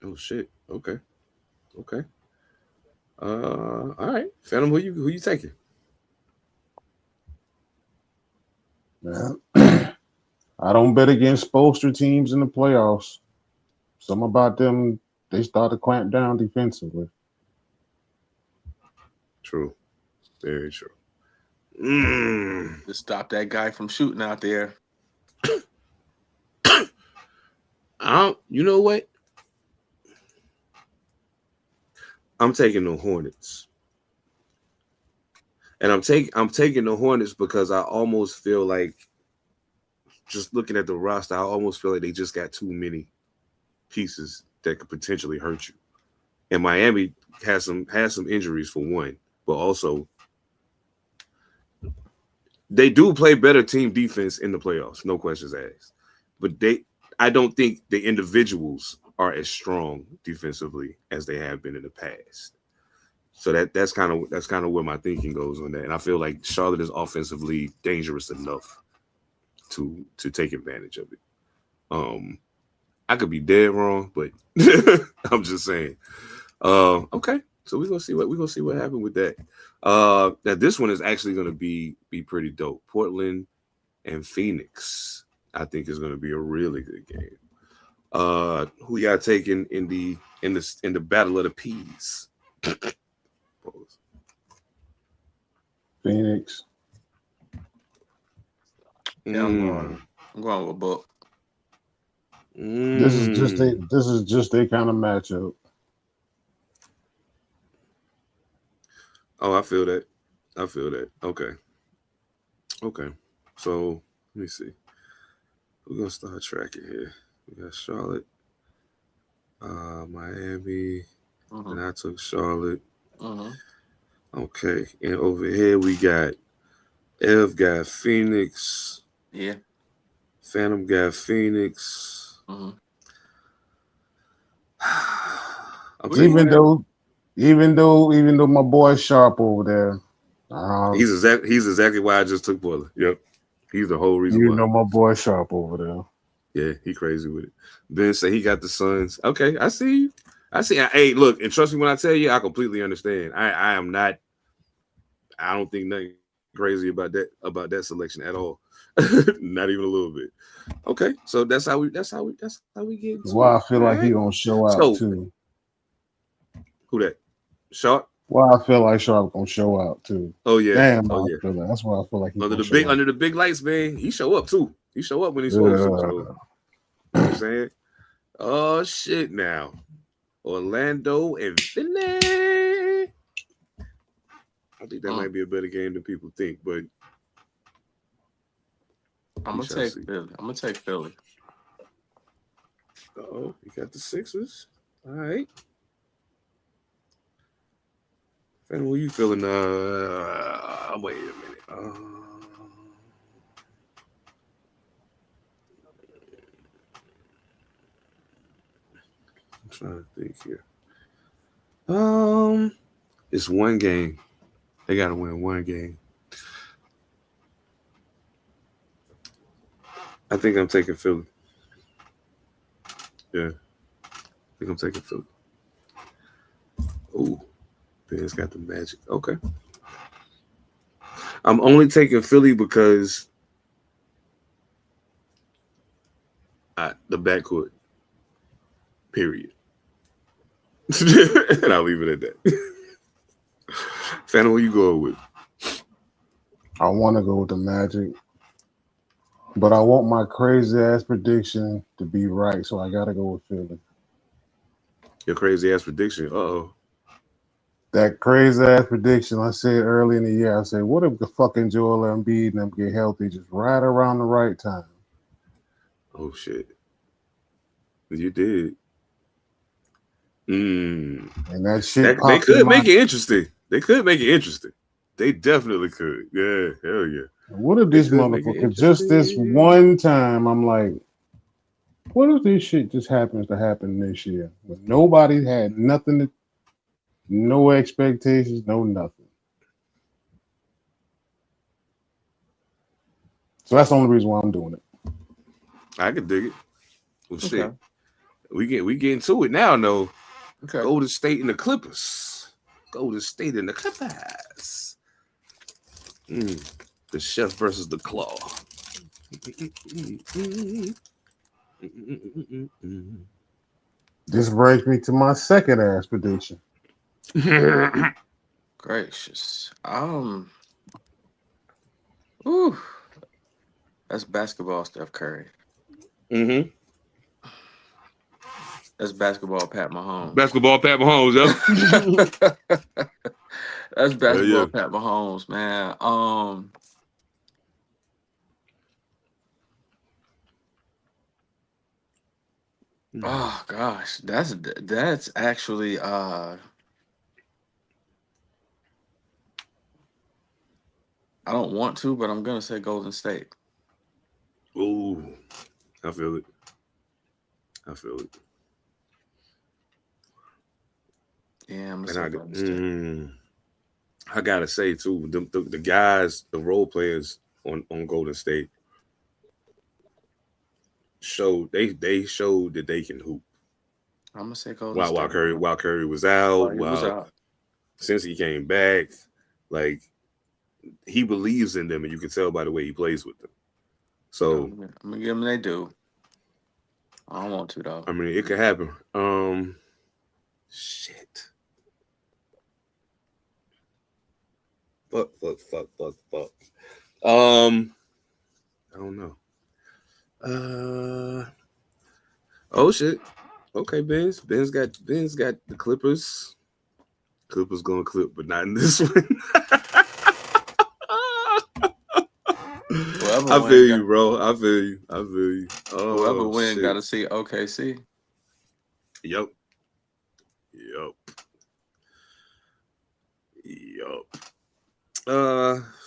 Oh shit. Okay. All right. Phantom, who you taking? Man, I don't bet against Spoelstra teams in the playoffs. Some about them, they start to clamp down defensively. True. Very true. To stop that guy from shooting out there. You know what? I'm taking the Hornets. And I'm taking the Hornets because I almost feel like, just looking at the roster, I almost feel like they just got too many pieces that could potentially hurt you. And Miami has some injuries for one, but also they do play better team defense in the playoffs, no questions asked. But I don't think the individuals are as strong defensively as they have been in the past. So that's kind of where my thinking goes on that. And I feel like Charlotte is offensively dangerous enough to take advantage of it. I could be dead wrong, but I'm just saying. Okay, so we're gonna see what happened with that. Now this one is actually gonna be pretty dope. Portland and Phoenix, I think, is gonna be a really good game. Who y'all taking in the battle of the P's? Phoenix. Yeah, I'm going with Book. This is just their kind of matchup. Oh, I feel that. Okay. So let me see. We're gonna start tracking here. We got Charlotte, Miami, and I took Charlotte. Okay, and over here we got Ev got Phoenix. Yeah. Phantom got Phoenix. Even though my boy Sharp over there, he's exactly why I just took Portland. Yep, he's the whole reason. You know my boy Sharp over there. Yeah, he crazy with it. Ben said he got the Suns. Okay, I see you. Hey, look, and trust me when I tell you, I completely understand. I don't think nothing crazy about that selection at all. Not even a little bit. Okay, so that's how we get into Why it. I feel All like he right. gonna show out So too. who that? Sharp? Why I feel like Sharp gonna show out too. Oh yeah. Damn, Oh I yeah. feel that. That's why I feel like he Under gonna the show out. big lights, man. He show up too. He show up when he's supposed to. So, you know what I'm saying? Oh shit now. Orlando and Philly. I think that might be a better game than people think, but I'm gonna take Philly. I'm gonna take Philly. Oh, you got the Sixers. All right. Fan, what you feeling? Wait a minute. I'm trying to think here. It's one game. They gotta win one game. I think I'm taking Philly. Yeah. I think I'm taking Philly. Oh, Ben's got the Magic. Okay. I'm only taking Philly because the backcourt. Period. And I'll leave it at that. Phantom, what you going with? I want to go with the Magic, but I want my crazy ass prediction to be right, so I gotta go with Philly. Your crazy ass prediction. Uh-oh. That crazy ass prediction I said early in the year. I said, what if the fucking Joel Embiid and them get healthy just right around the right time? Oh shit. You did. And that shit They popped could in my. make it interesting. They could make it interesting. They definitely could. Yeah, hell yeah. What if this motherfucker just this one time? I'm like, what if this shit just happens to happen this year when nobody had nothing to, no expectations, no nothing. So that's the only reason why I'm doing it. I could dig it. Well, Okay. shit. We get into it now, though. Okay. Golden State and the Clippers. Golden State and the Clippers. The chef versus the claw. This brings me to my second ass prediction. Gracious. Ooh. That's basketball, Steph Curry. Mm-hmm. That's basketball, Pat Mahomes. Basketball, Pat Mahomes, yo. That's basketball, Pat Mahomes, man. Oh gosh, that's actually I don't want to, but I'm gonna say Golden State. Ooh, I feel it. I feel it. Yeah, I'm gonna say Golden State. I gotta say too, the guys, the role players on Golden State showed they showed that they can hoop. I'm gonna say Golden State. While Curry was out, He was out. Since he came back, like he believes in them, and you can tell by the way he plays with them. So I'm gonna give them they do. I don't want to though. I mean, it could happen. Shit. Fuck. I don't know. Oh shit. Okay, Ben's got the Clippers. Clippers gonna clip, but not in this one. I feel you, bro. I feel you. Oh, whoever wins shit. got to see OKC. Yep.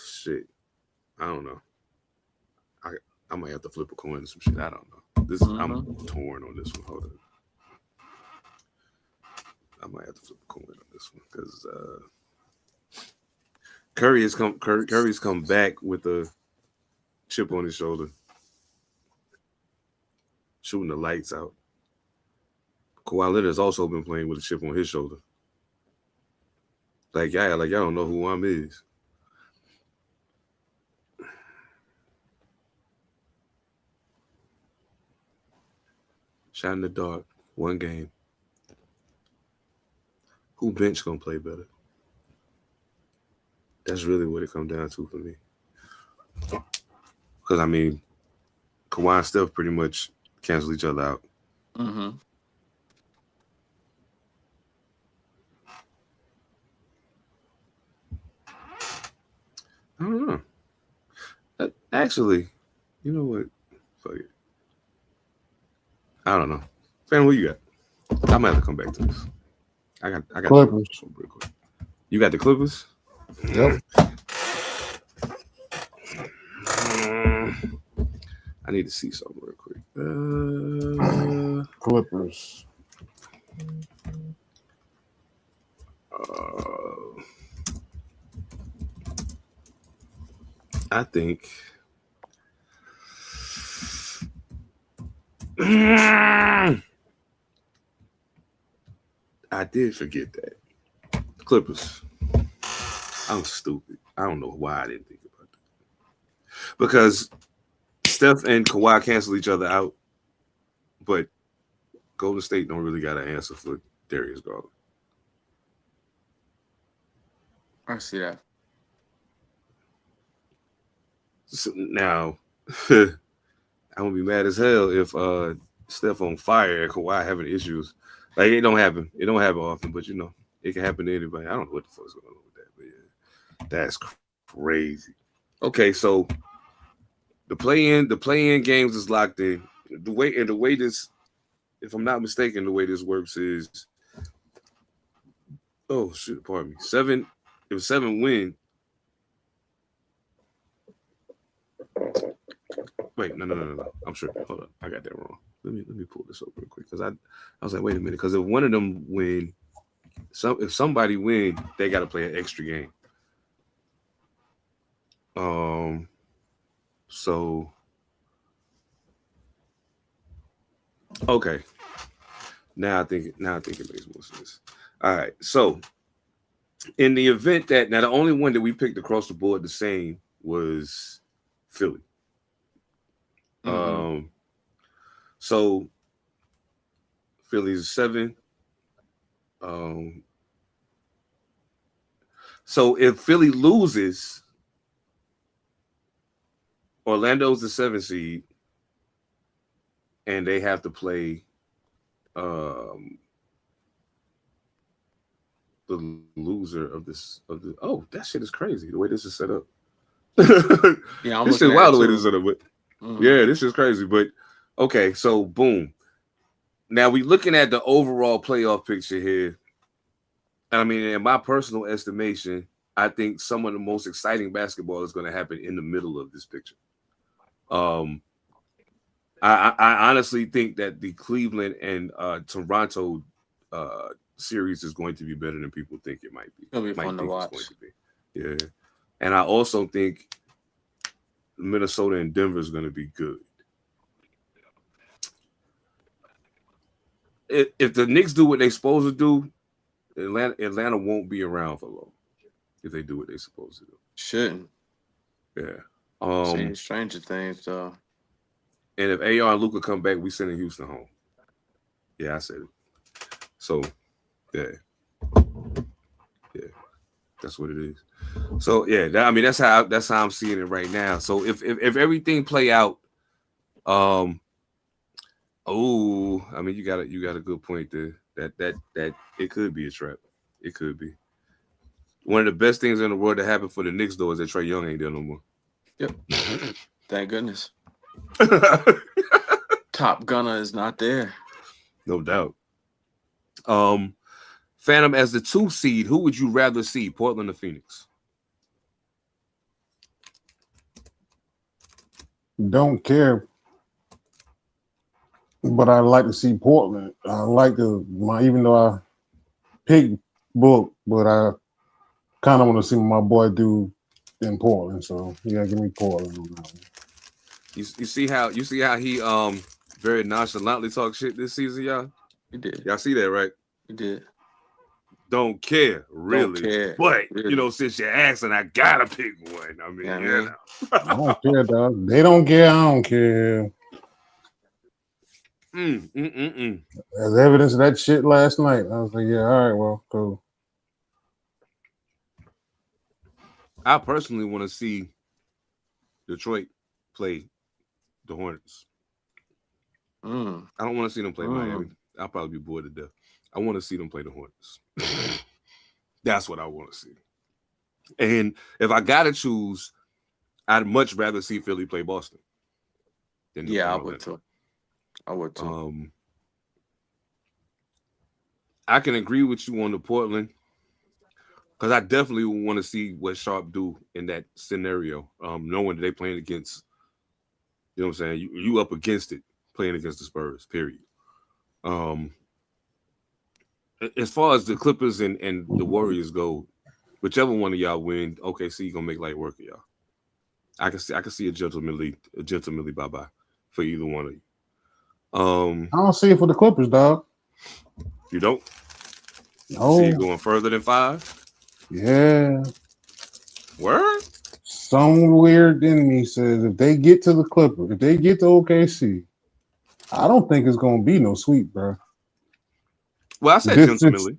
Shit. I don't know. I might have to flip a coin or some shit. I don't know. I'm torn on this one. Hold on. I might have to flip a coin on this one because Curry's come back with a chip on his shoulder, shooting the lights out. Kawhi Leonard's also been playing with a chip on his shoulder. Y'all don't know who I'm is. Shot in the dark. One game. Who bench gonna play better? That's really what it comes down to for me. Because I mean, Kawhi and Steph pretty much cancel each other out. Mm-hmm. I don't know. Actually, you know what? Fuck it. I don't know. Fan, what you got? I might have to come back to this. I got Clippers. Real quick. You got the Clippers? Yep. I need to see something real quick. Clippers. I think I did forget that. Clippers. I'm stupid. I don't know why I didn't think about that. Because Steph and Kawhi cancel each other out, but Golden State don't really got an answer for Darius Garland. I see that. So now, I'm gonna be mad as hell if Steph on fire and Kawhi having issues. Like it don't happen. It don't happen often, but you know it can happen to anybody. I don't know what the fuck's going on with that, but yeah, that's crazy. Okay, so the play-in games is locked in. The way this, if I'm not mistaken, the way this works is, oh shit, pardon me. If 7 win. Wait, no. I'm sure. Hold on, I got that wrong. Let me pull this up real quick because I was like, wait a minute, because if one of them win, if somebody win, they got to play an extra game. So okay, now I think it makes more sense. All right, so in the event that now the only one that we picked across the board the same was Philly. Mm-hmm. So Philly's 7. So if Philly loses, Orlando's the 7 seed, and they have to play the loser of this oh, that shit is crazy the way this is set up. Yeah, this is wild the way this is set up, but yeah, this is crazy. But okay, so boom. Now we looking at the overall playoff picture here. I mean, in my personal estimation, I think some of the most exciting basketball is going to happen in the middle of this picture. I honestly think that the Cleveland and Toronto series is going to be better than people think it might be. It'll be fun to watch. It's going to be. Yeah, and I also think Minnesota and Denver is going to be good. If the Knicks do what they're supposed to do, Atlanta won't be around for long. If they do what they're supposed to do, Shouldn't. yeah. Seeing stranger things though. And if AR and Luka come back, we sending Houston home. Yeah, I said it. So, yeah, that's what it is. So yeah, that's how I'm seeing it right now. So if everything play out, you got a good point there. That it could be a trap. It could be. One of the best things in the world that happened for the Knicks though is that Trae Young ain't there no more. Yep. Thank goodness. Top Gunner is not there. No doubt. Phantom, as the 2 seed, who would you rather see, Portland or Phoenix? Don't care, but I like to see Portland. I like even though I picked Book, but I kind of want to see what my boy do in Portland. So you gotta give me Portland on that one. You see how he very nonchalantly talk shit this season, y'all? You did. Y'all see that, right? You did. Don't care, really. Don't care, but really. Since you're asking, I gotta pick one. I mean, Yeah, I don't care, dog. They don't care. I don't care. As evidence of that shit last night. I was like, yeah, all right, well, cool. I personally want to see Detroit play the Hornets. I don't want to see them play Miami. I'll probably be bored to death. I want to see them play the Hornets. That's what I want to see. And if I gotta choose, I'd much rather see Philly play Boston. Yeah, I would too. I can agree with you on the Portland, because I definitely want to see what Sharp do in that scenario. Knowing that they playing against, you know what I'm saying, you up against it, playing against the Spurs, period. As far as the Clippers and the Warriors go, whichever one of y'all win, OKC gonna make light work of y'all. I can see a gentlemanly bye-bye for either one of you. I don't see it for the Clippers, dog. You don't? No. See it going further than 5? Yeah. Word? Some weird in me says if they get to the Clippers, if they get to OKC, I don't think it's gonna be no sweep, bro. Well, I said gentlemanly.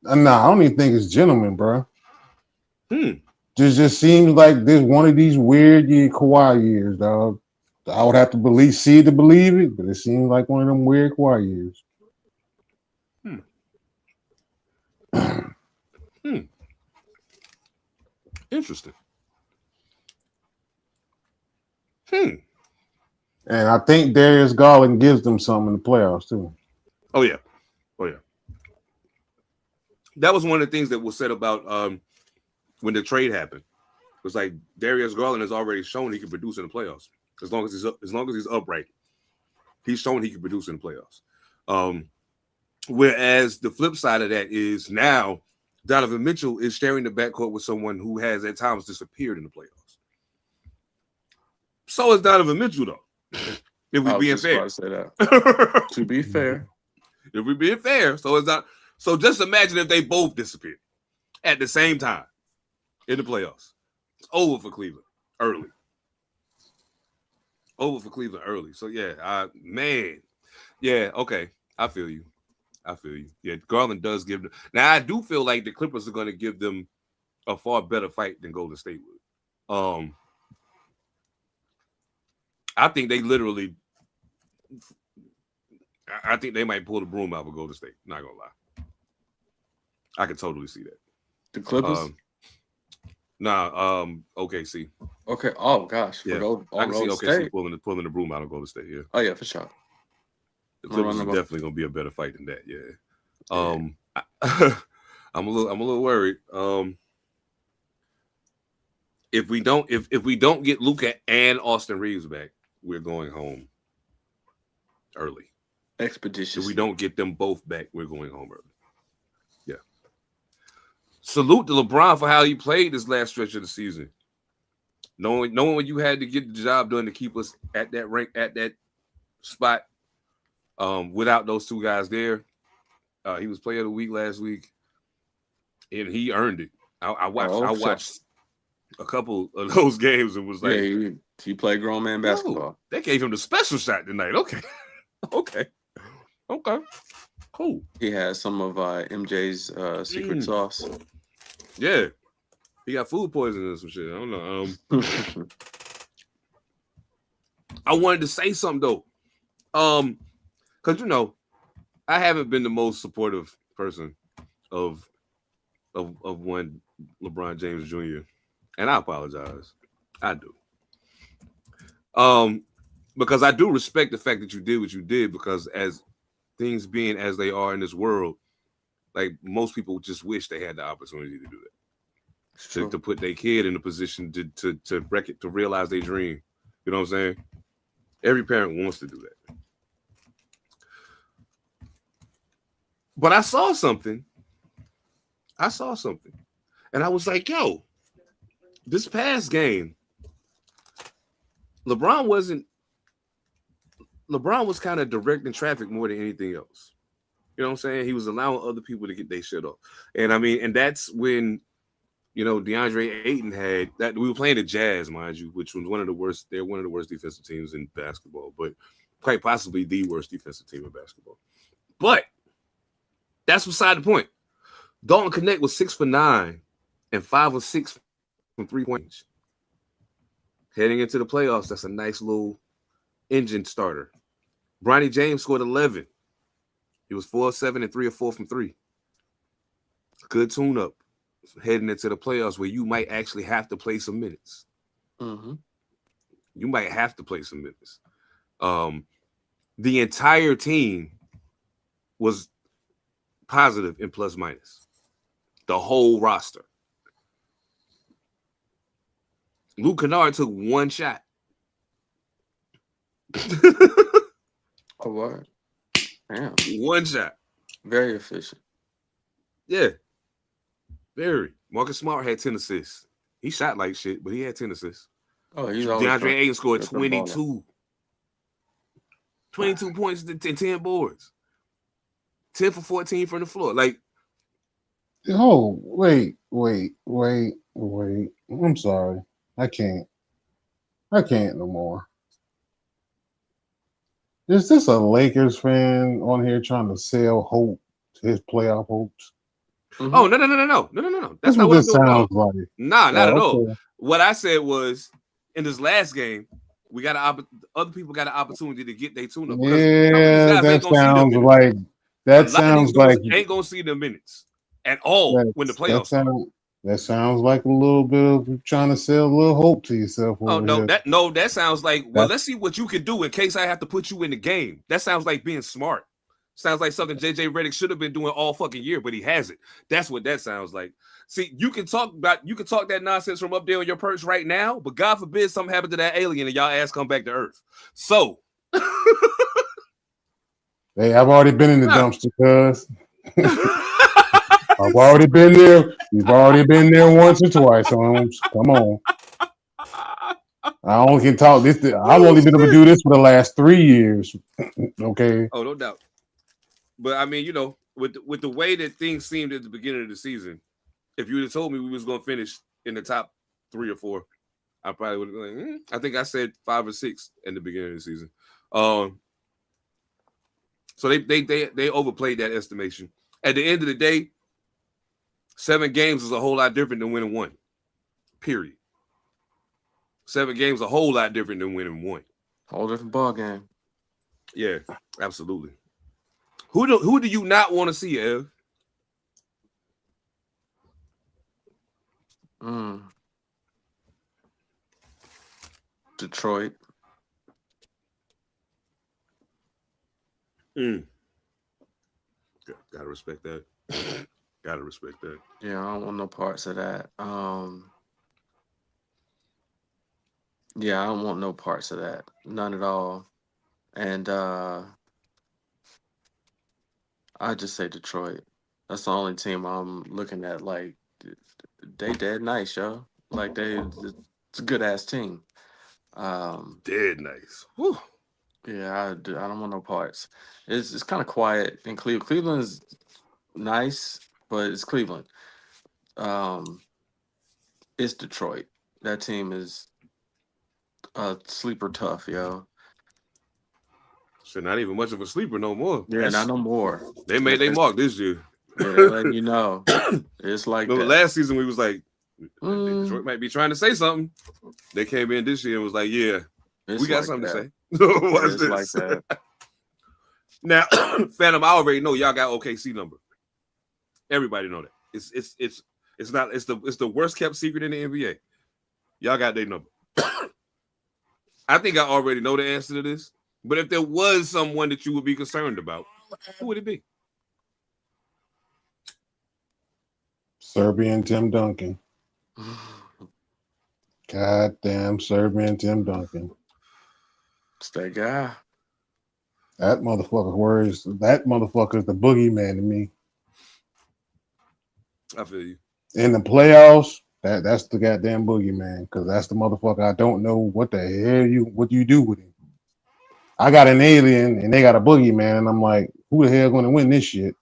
Nah, I don't even think it's gentleman, bro. Just seems like this one of these weird Kawhi years, dog. I would have to see it to believe it, but it seems like one of them weird Kawhi years. Interesting. And I think Darius Garland gives them something in the playoffs too. Oh yeah. That was one of the things that was said about when the trade happened. It was like Darius Garland has already shown he can produce in the playoffs as long as he's upright. He's shown he can produce in the playoffs. Whereas the flip side of that is now Donovan Mitchell is sharing the backcourt with someone who has at times disappeared in the playoffs. So is Donovan Mitchell, though. If we're being fair. To be fair. If we're being fair, so it's not. So just imagine if they both disappeared at the same time in the playoffs. It's over for Cleveland early. So yeah, man. Yeah, okay. I feel you. Yeah, Garland does give them. Now I do feel like the Clippers are going to give them a far better fight than Golden State would. I think they literally. I think they might pull the broom out of Golden State. Not gonna lie. I can totally see that. The Clippers? OKC. Okay. Oh gosh. Yeah. I can see OKC pulling the broom out of Golden State. Yeah. Oh yeah, for sure. The Clippers are definitely gonna be a better fight than that. Yeah. I'm a little worried. If we don't get Luka and Austin Reeves back, we're going home early. Expeditious. If we don't get them both back, we're going home early. Yeah. Salute to LeBron for how he played this last stretch of the season. Knowing when you had to get the job done to keep us at that rank, at that spot, without those two guys there. He was player of the week last week, and he earned it. I watched a couple of those games and was like, yeah, he played grown man basketball. They gave him the special shot tonight. Okay. Cool. He has some of MJ's secret sauce. Yeah. He got food poisoning or some shit. I don't know. I wanted to say something though. Because I haven't been the most supportive person of one LeBron James Jr. And I apologize. I do. Because I do respect the fact that you did what you did, because as things being as they are in this world, like most people just wish they had the opportunity to do that. To put their kid in a position to realize their dream. You know what I'm saying? Every parent wants to do that. But I saw something. And I was like, yo, this past game, LeBron was kind of directing traffic more than anything else. You know what I'm saying? He was allowing other people to get their shit off. And I mean, and that's when, DeAndre Ayton had that. We were playing the Jazz, mind you, which was one of the worst. They're one of the worst defensive teams in basketball. But quite possibly the worst defensive team in basketball. But that's beside the point. Dalton Connect was 6 for 9 and 5 of 6 from 3-point. Heading into the playoffs, that's a nice little engine starter. Bronny James scored 11. He was 4 of 7 and 3 of 4 from 3. Good tune-up heading into the playoffs where you might actually have to play some minutes. Mm-hmm. You might have to play some minutes. The entire team was positive in plus minus. The whole roster. Luke Kennard took one shot. Oh, what? Damn. One shot. Very efficient. Yeah. Very. Marcus Smart had 10 assists. He shot like shit, but he had 10 assists. Oh, he's always DeAndre Ayton scored that's the baller. 22. 22 points and 10 boards. 10 for 14 from the floor. Like, Oh, wait. I'm sorry. I can't no more. Is this a Lakers fan on here trying to sell hope to his playoff hopes? Mhm. oh, no. That's not what I'm this doing. sounds No. like. Nah, not at all. Okay. What I said was, in this last game, we got other people got an opportunity to get their tune up. Yeah, that sounds like A lot of these dudes ain't gonna see the minutes at all when the playoffs start. That sounds like a little bit of trying to sell a little hope to yourself. Oh over no, here. that sounds like, well, let's see what you can do in case I have to put you in the game. That sounds like being smart. Sounds like something JJ Redick should have been doing all fucking year, but he hasn't. That's what that sounds like. See, you can talk that nonsense from up there on your perch right now, but God forbid something happened to that alien and y'all ass come back to Earth. So Hey, I've already been in the dumpster, cuz. I've already been there. You've already been there once or twice, Holmes. Come on. I only can talk this. I've only been able to do this for the last 3 years. Okay. Oh, no doubt. But I mean, with the way that things seemed at the beginning of the season, if you would have told me we was gonna finish in the top 3 or 4, I probably would have been like, I think I said 5 or 6 in the beginning of the season. So they overplayed that estimation. At the end of the day, 7 games is a whole lot different than winning 1. Period. 7 games a whole lot different than winning 1. Whole different ball game. Yeah, absolutely. Who do you not want to see, Ev? Detroit. Gotta respect that. Gotta respect that. Yeah, I don't want no parts of that. Yeah, I don't want no parts of that. None at all. And I just say Detroit. That's the only team I'm looking at. Like, they dead nice, yo. Like, it's a good ass team. Dead nice. Whew. Yeah, I don't want no parts. It's kind of quiet in Cleveland. Cleveland's nice, but it's Cleveland. It's Detroit. That team is sleeper tough, yo. So not even much of a sleeper no more. Yeah, not no more. They made their mark this year. Yeah, they're letting you know. It's like that. Last season we was like, Detroit might be trying to say something. They came in this year and was like, yeah, we got something to say. Watch this. Like that. Now, Phantom, I already know y'all got OKC number. Everybody know that. It's the worst kept secret in the NBA. Y'all got their number. I think I already know the answer to this. But if there was someone that you would be concerned about, who would it be? Serbian Tim Duncan. Goddamn Serbian Tim Duncan. It's that guy. That motherfucker's the boogeyman to me. I feel you. In the playoffs, that's the goddamn boogeyman, because that's the motherfucker I don't know what the hell what you do with him. I got an alien and they got a boogeyman, and I'm like, who the hell gonna win this shit?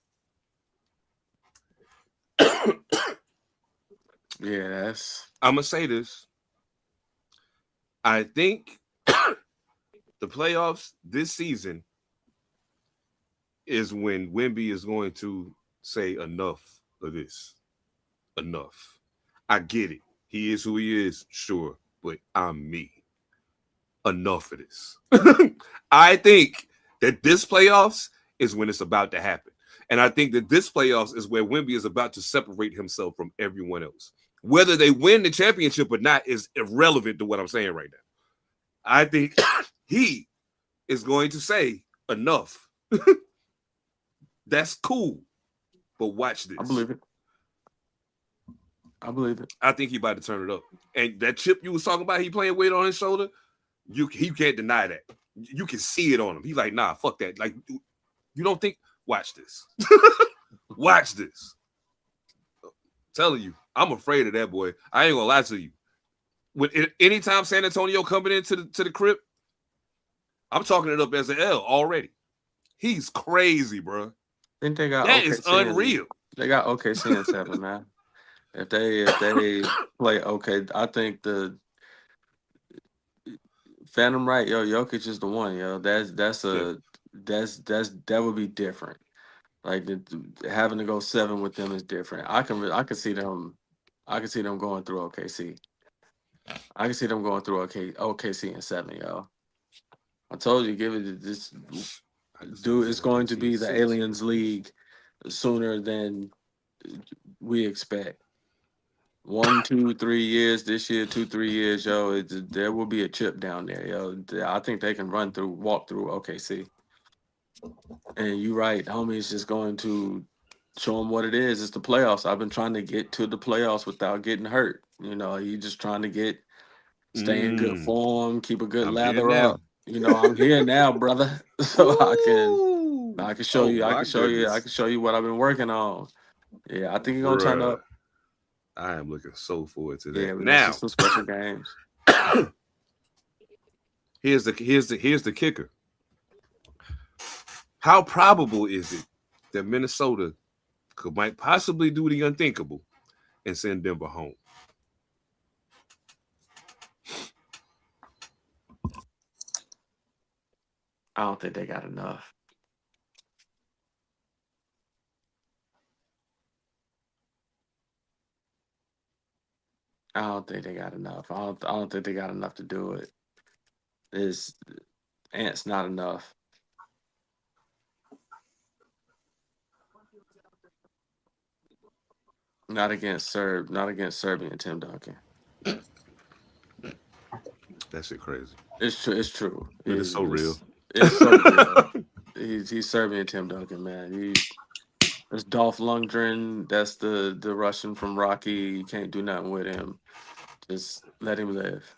Yes. I'm gonna say this. I think The playoffs this season is when Wemby is going to say enough of this. Enough. I get it. He is who he is, sure, but I'm me. Enough of this. I think that this playoffs is when it's about to happen. And I think that this playoffs is where Wemby is about to separate himself from everyone else. Whether they win the championship or not is irrelevant to what I'm saying right now. I think he is going to say enough. That's cool. But watch this. I believe it. I believe it. I think he about to turn it up. And that chip you was talking about, he playing weight on his shoulder, he can't deny that. You can see it on him. He's like, nah, fuck that. Like, you don't think? Watch this. Watch this. I'm telling you, I'm afraid of that boy. I ain't gonna lie to you. Anytime San Antonio coming into the crib, I'm talking it up as an L already. He's crazy, bro. I think they got that is unreal. They got OKC in 7, man. If they play okay, I think the Phantom right, yo, Jokic is the one, yo. That would be different. Like having to go 7 with them is different. I can see them going through OKC. I can see them going through OKC in 7, yo. I told you, give it this dude. It's going to be the Aliens League sooner than we expect. 1, 2, 3 years this year, 2, 3 years, yo. There will be a chip down there, yo. I think they can walk through OKC. And you're right, homie is just going to show them what it is. It's the playoffs. I've been trying to get to the playoffs without getting hurt. You know, you just trying to stay in good form, keep a good lather up. You know, I'm here now, brother. So I can show you. I can show you what I've been working on. Yeah, I think you're gonna turn up. I am looking so forward to that. Yeah, now some special games. Here's the kicker. How probable is it that Minnesota might possibly do the unthinkable and send Denver home? I don't think they got enough. I don't think they got enough. I don't think they got enough to do it. Ant's not enough. Not against Serbia and Tim Duncan. That shit crazy. It's true. It's true. It's so real. It's so real. He's Serbian Tim Duncan, man. That's Dolph Lundgren. That's the Russian from Rocky. You can't do nothing with him. Just let him live.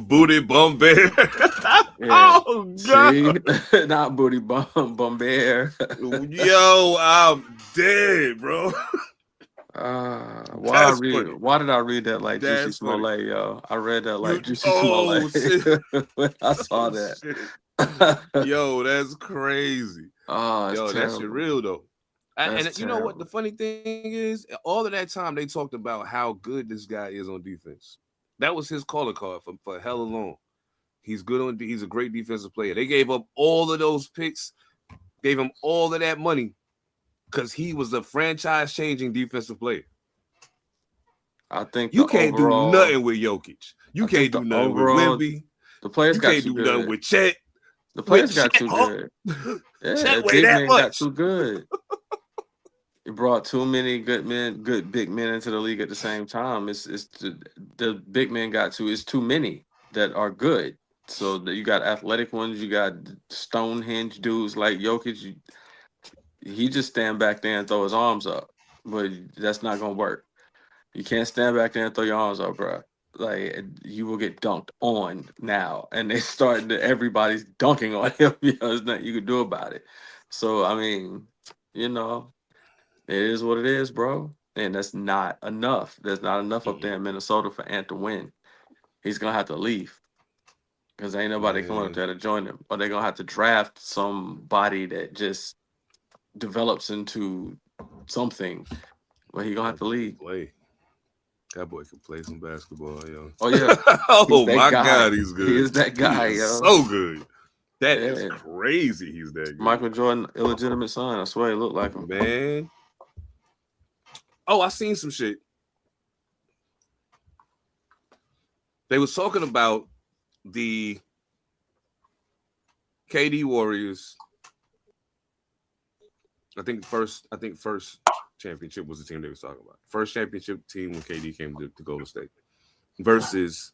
Booty bum bear. Yeah. Oh God! See? Not booty bum bear. Yo, I'm dead, bro. Why did I read that like Juicy Smollett, yo? I read that like Juicy Smollett. When I saw that. Yo, that's crazy. Oh, yo, that shit real though. And you know what the funny thing is? All of that time they talked about how good this guy is on defense. That was his calling card for hella long. He's good he's a great defensive player. They gave up all of those picks, gave him all of that money because he was a franchise-changing defensive player. I think you can't do nothing with Jokic. You can't do nothing with Wemby. The players you got can't too do good. nothing with Chet. The players got too good. Yeah, Chet big that men much. got too good. It brought too many good big men into the league at the same time. The big men it's too many that are good. So you got athletic ones, you got Stonehenge dudes like Jokic. He just stand back there and throw his arms up, but that's not gonna work. You can't stand back there and throw your arms up, bro. Like you will get dunked on now, and everybody's dunking on him. There's nothing you can do about it. So I mean, it is what it is, bro. And that's not enough. There's not enough up there in Minnesota for Ant to win. He's gonna have to leave because ain't nobody coming up there to join him, or they're gonna have to draft somebody that just develops into something. But he's gonna have to leave. That boy can play some basketball, yo. Oh yeah. Oh He's my that guy. God, he's good. He is that guy, He is yo. so good. That is Yeah. crazy. He's that good. Michael Jordan, illegitimate son. I swear, he looked like him. Man. Oh, I seen some shit. They was talking about the KD Warriors. I think first championship was the team they was talking about. First championship team when KD came to Golden State versus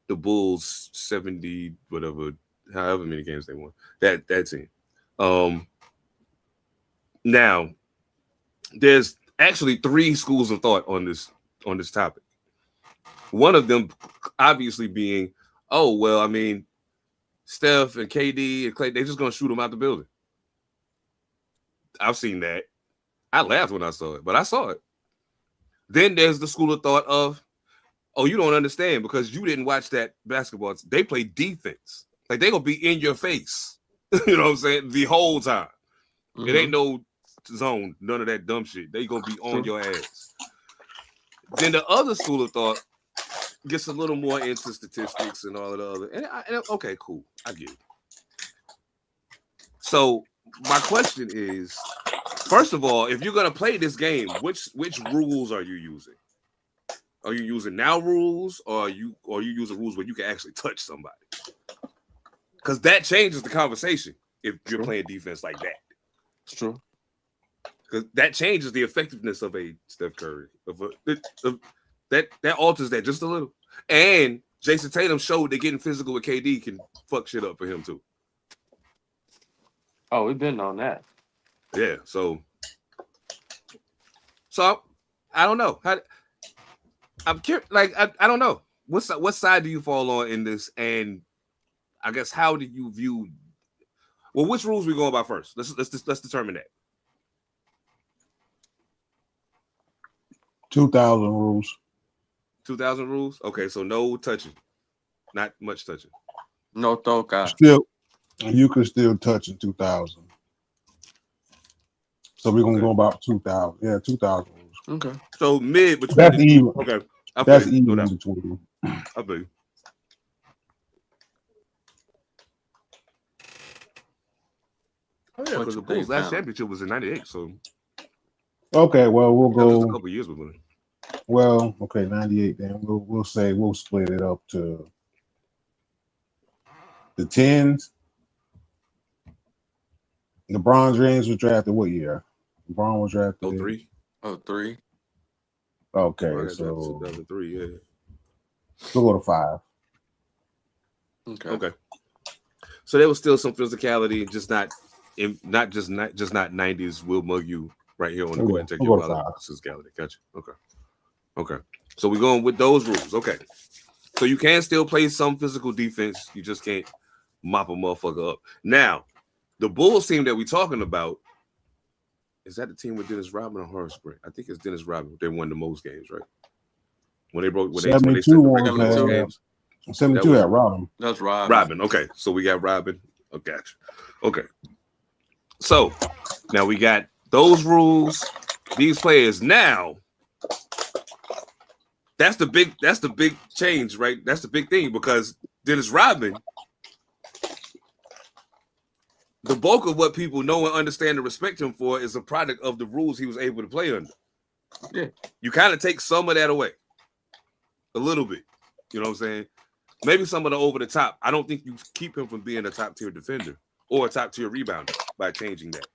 the Bulls 70 whatever, however many games they won. That team. Now there's actually 3 schools of thought on this topic. One of them obviously being, oh well, I mean, Steph and KD and Clay, they're just gonna shoot them out the building. I've seen that. I laughed when I saw it, but I saw it. Then there's the school of thought of, oh, you don't understand because you didn't watch that basketball. They play defense. Like they gonna be in your face. You know what I'm saying? The whole time. Mm-hmm. It ain't no zone, none of that dumb shit. They gonna be on your ass. Then the other school of thought gets a little more into statistics and all of the other. And okay, cool. I get it. So my question is, first of all, if you're gonna play this game, which rules are you using? Are you using now rules, or are you using rules where you can actually touch somebody? Because that changes the conversation if you're playing defense like that. It's true. Because that changes the effectiveness of a Steph Curry. That alters that just a little. And Jason Tatum showed that getting physical with KD can fuck shit up for him too. Oh, we've been on that. Yeah, so I don't know. I'm curious. Like I don't know. What side do you fall on in this? And I guess how do you view? Well, which rules we going by first? Let's determine that. 2,000 rules. 2,000 rules. Okay, so no touching, not much touching. No toca. Still, you can still touch in 2,000. So we're gonna go about 2,000. Yeah, 2,000 rules. Okay. So mid between. That's even. Okay, That's even in between. I believe. Oh yeah, because the Bulls' last championship was in '98. So. Okay, well we'll go. Just a couple years with them. Well, okay, 98. Then we'll say we'll split it up to the 10s. LeBron James was drafted what year? LeBron was drafted 03. 03. Okay, so 2003. Yeah. we'll go to 5. Okay. So there was still some physicality, just not 90s. We'll mug you right here on the court and take your physicality. Gotcha. Okay. So we're going with those rules. Okay. So you can still play some physical defense. You just can't mop a motherfucker up. Now, the Bulls team that we're talking about, is that the team with Dennis Rodman or Horace Grant? I think it's Dennis Rodman. They won the most games, right? When they broke, when they set the record most games. 72 had Rodman. That's Rodman. Rodman. Okay, so we got Rodman. Oh, gotcha. Okay. So now we got those rules. These players now. That's the big change, right? That's the big thing because Dennis Rodman, the bulk of what people know and understand and respect him for is a product of the rules he was able to play under. Yeah. You kind of take some of that away. A little bit. You know what I'm saying? Maybe some of the over the top. I don't think you keep him from being a top tier defender or a top tier rebounder by changing that.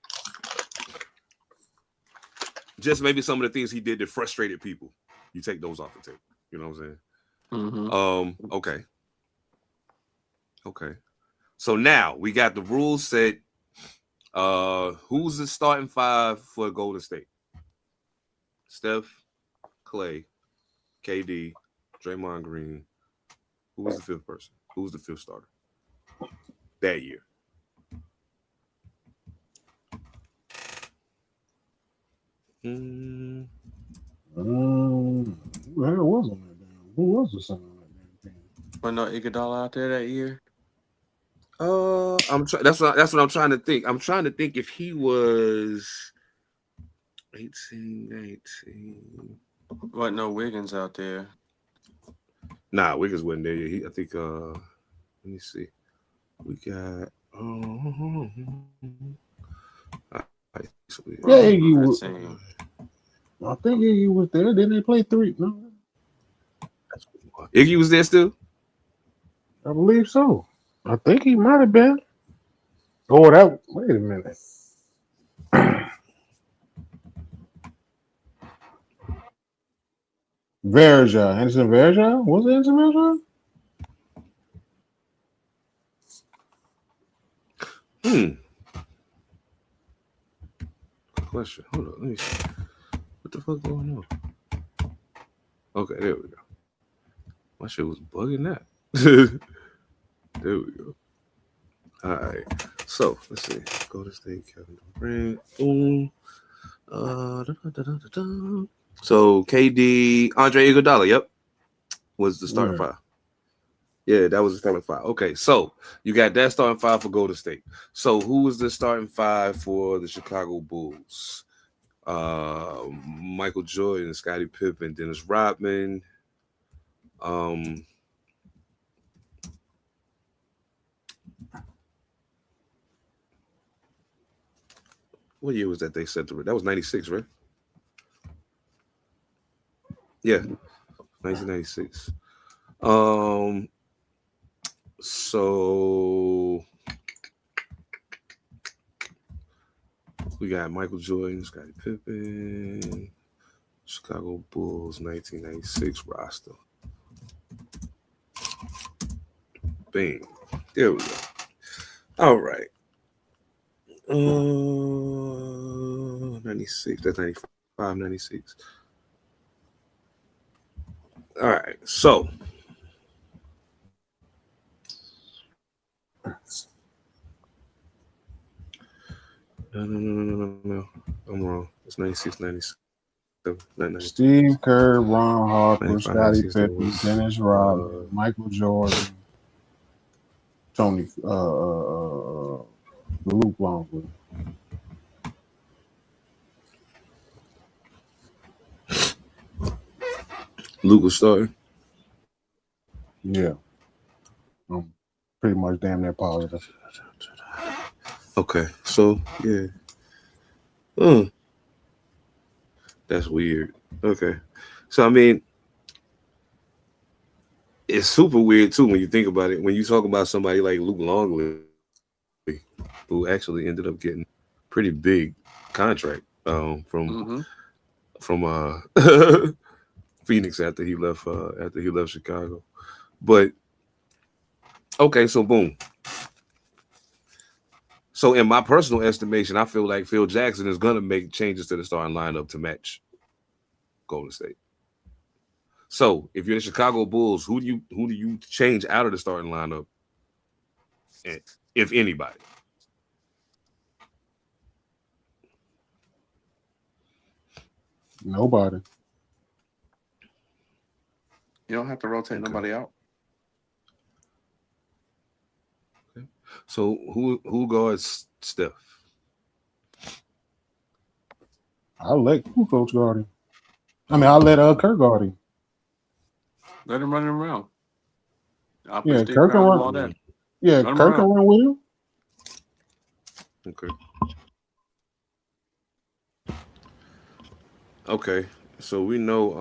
Just maybe some of the things he did that frustrated people. You take those off the table. You know what I'm saying? Mm-hmm. Okay. So now we got the rules set. Who's the starting 5 for Golden State? Steph, Clay, KD, Draymond Green. Who was the 5th person? Who was the 5th starter that year? Who was on that damn? Who was the center on that damn team? But no Iguodala out there that year. That's what I'm trying to think. I'm trying to think if he was 18, 19. Wasn't no Wiggins out there. Nah, Wiggins wasn't there yet. I think. Let me see. We got. Yeah, Roster Iggy on that was. team. I think Iggy was there. Didn't they play 3? No, Iggy was there still. I believe so. I think he might have been. Oh, that. Wait a minute. Verja, Henderson Verja? Was it Henderson Verja? Question. Hold on. Let me see. What the fuck going on? Okay, there we go. My shit was bugging that. There we go. All right. So let's see. Golden State, Kevin Durant. Boom. So KD, Andre Iguodala. Yep, was the starting five. Yeah, that was the starting five. Okay, so you got that starting five for Golden State. So who was the starting five for the Chicago Bulls? Michael Jordan, Scottie Pippen, Dennis Rodman. What year was that they set the record? That was 96, right? Yeah, 1996. So we got Michael Jordan, Scottie Pippen, Chicago Bulls, 1996 roster. Bing. There we go. All right. 96. That's 95, 96. All right. So no. I'm wrong. It's 96, 97. Steve Kerr, Ron Harper, 95, Scottie 96, Pippen, Dennis Rodman, Michael Jordan, Tony, Luke Longley. Luke was starting. Yeah. I'm pretty much damn near positive. Okay, so yeah. That's weird. Okay. So I mean, it's super weird too when you think about it. When you talk about somebody like Luke Longley, who actually ended up getting pretty big contract from Phoenix after he left Chicago. But okay, so boom. So in my personal estimation, I feel like Phil Jackson is gonna make changes to the starting lineup to match Golden State. So if you're the Chicago Bulls, who do you change out of the starting lineup? If anybody. Nobody. You don't have to rotate nobody out. Okay. So who guards Steph? I'll let Coach guard him. I mean, I'll let Kerr guard him. Let him run him around. Yeah, Kerr can run. All that. Yeah, Kerr can run with him. Okay. Okay. So we know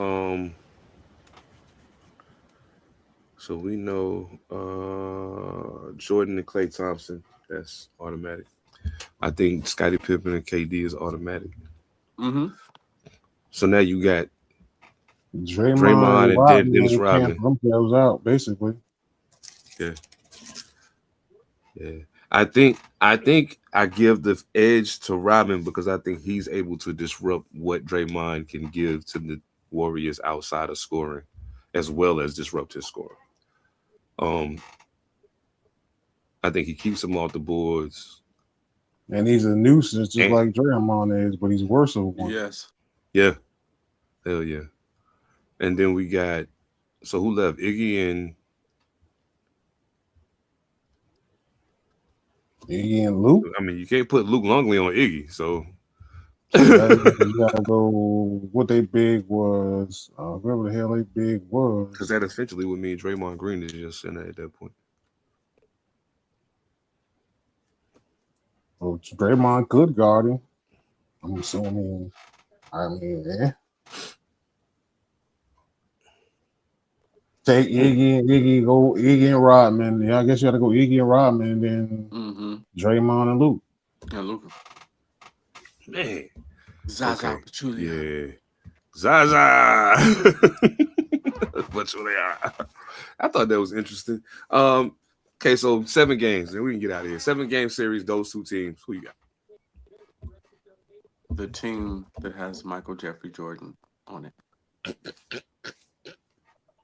Jordan and Klay Thompson. That's automatic. I think Scottie Pippen and KD is automatic. So now you got Draymond and Dennis Rodman themselves out, basically. Yeah. I think I give the edge to Rodman because I think he's able to disrupt what Draymond can give to the Warriors outside of scoring, as well as disrupt his scoring. I think he keeps them off the boards. And he's a nuisance, just like Draymond is, but he's worse of one. Yes. Yeah. Hell yeah. And then we got, so who left? Iggy and Luke? I mean, you can't put Luke Longley on Iggy, so You gotta go. What they big was, whatever the hell they big was. Because that essentially would mean Draymond Green is just center at that point. Well, Draymond could guard him. I'm assuming. Yeah. Take Iggy and Rodman. Yeah, I guess you got to go Iggy and Rodman, and then Draymond and Luke. Yeah, Luka. Man. Zaza Okay. Pachulia. Yeah. Zaza. Pachulia. I thought that was interesting. Okay, so 7 games, and we can get out of here. 7-game series, those 2 teams. Who you got? The team that has Michael Jeffrey Jordan on it.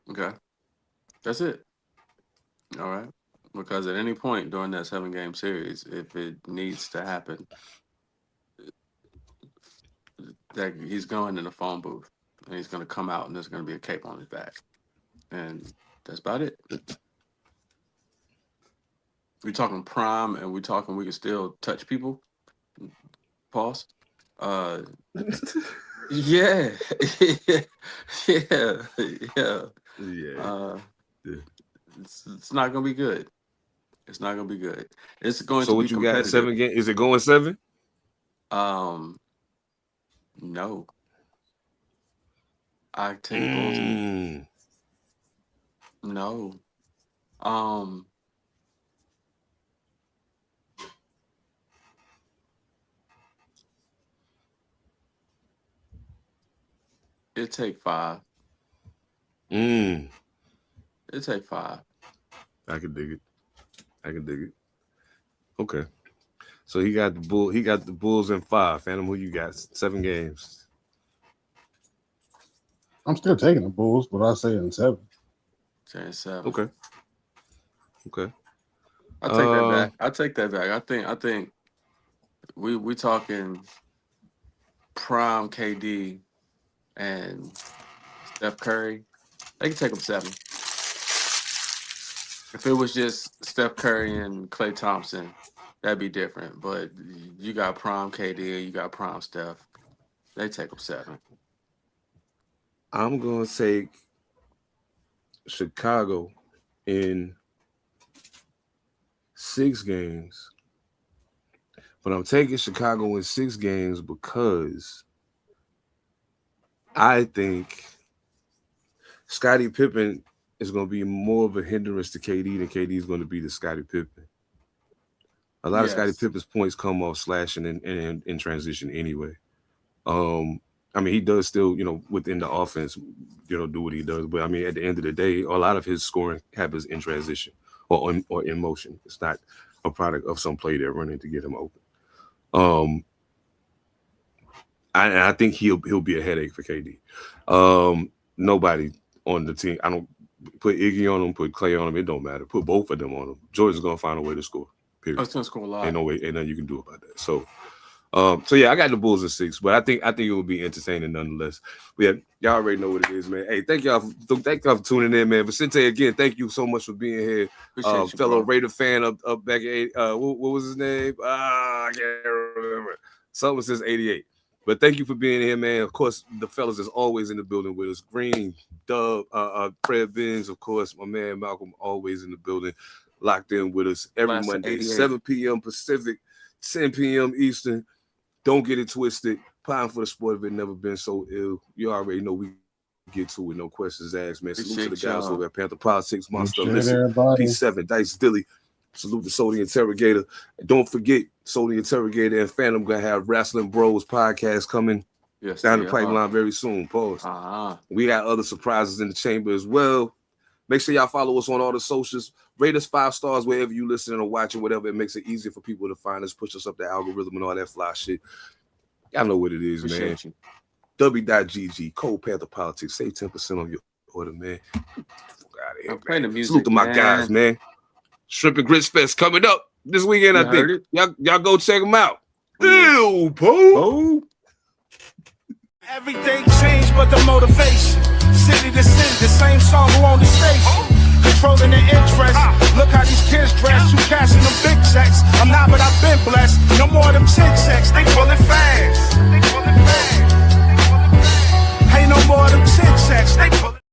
Okay. That's it. All right. Because at any point during that 7-game series, if it needs to happen, that he's going in the phone booth and he's going to come out and there's going to be a cape on his back. And that's about it. We're talking prime and we're talking we can still touch people. Pause. Yeah. It's not gonna be good. It's not gonna be good. It's going so to what be you competitive. got? 7 games? Is it going 7? No. I take Bulls. No. It take 5. It take 5. I can dig it. Okay. So he got the Bulls in 5. Phantom, who you got? 7 games. I'm still taking the Bulls, but I say in 7. Saying 7. Okay. I take that back. I think we talking prime KD and Steph Curry. They can take them 7. If it was just Steph Curry and Klay Thompson, that'd be different. But you got prime KD, you got prime Steph. They take them 7. I'm gonna take Chicago in 6 games. But I'm taking Chicago in 6 games because I think Scottie Pippen is going to be more of a hindrance to KD than KD is going to be to Scottie Pippen. A lot of Scottie Pippen's points come off slashing and in transition anyway. I mean, he does still, within the offense, do what he does. But I mean, at the end of the day, a lot of his scoring happens in transition or in motion. It's not a product of some play they're running to get him open. I think he'll be a headache for KD. Nobody on the team. I don't put Iggy on him, put Klay on him. It don't matter. Put both of them on him. Jordan's gonna find a way to score. Period. It's gonna score a lot. Ain't nothing you can do about that. So yeah, I got the Bulls at 6, but I think it will be entertaining nonetheless. Yeah, y'all already know what it is, man. Hey, thank y'all for tuning in, man. Vicente, again, thank you so much for being here. Appreciate you, fellow bro. Raider fan up back at what was his name? I can't remember. Something says 88. But thank you for being here, man. Of course, the fellas is always in the building with us. Green, Dub, Fred Benz, of course, my man Malcolm, always in the building, locked in with us every Last Monday, 88. 7 p.m. Pacific, 10 p.m. Eastern. Don't get it twisted. Pine for the sport if it never been so ill. You already know we get to it. No questions asked, man. Salute to the guys over at Panther Politics, Monster. Listen, P7, Dice Dilly. Salute to Soul the Interrogator. And don't forget, Soul the Interrogator and Phantom going to have Wrestling Bros podcast coming down the pipeline very soon. Pause. We got other surprises in the chamber as well. Make sure y'all follow us on all the socials. Rate us 5 stars wherever you listening or watching, whatever. It makes it easier for people to find us, push us up the algorithm and all that fly shit. Y'all know what it is, Appreciate man. W.GG, Cold Panther Politics. Save 10% on your order, man. Fuck out of here, I'm playing the music. Salute to my guys, man. Shrimp and Grits Fest coming up this weekend, I think. Y'all go check them out. Ew, Poe. Everything changed but the motivation. City to city, the same song who on the station. Controlling the interest. Look how these kids dress. Who cashing them big checks? I'm not, but I've been blessed. No more of them chick checks. They pull it fast. more of them chin checks. They pull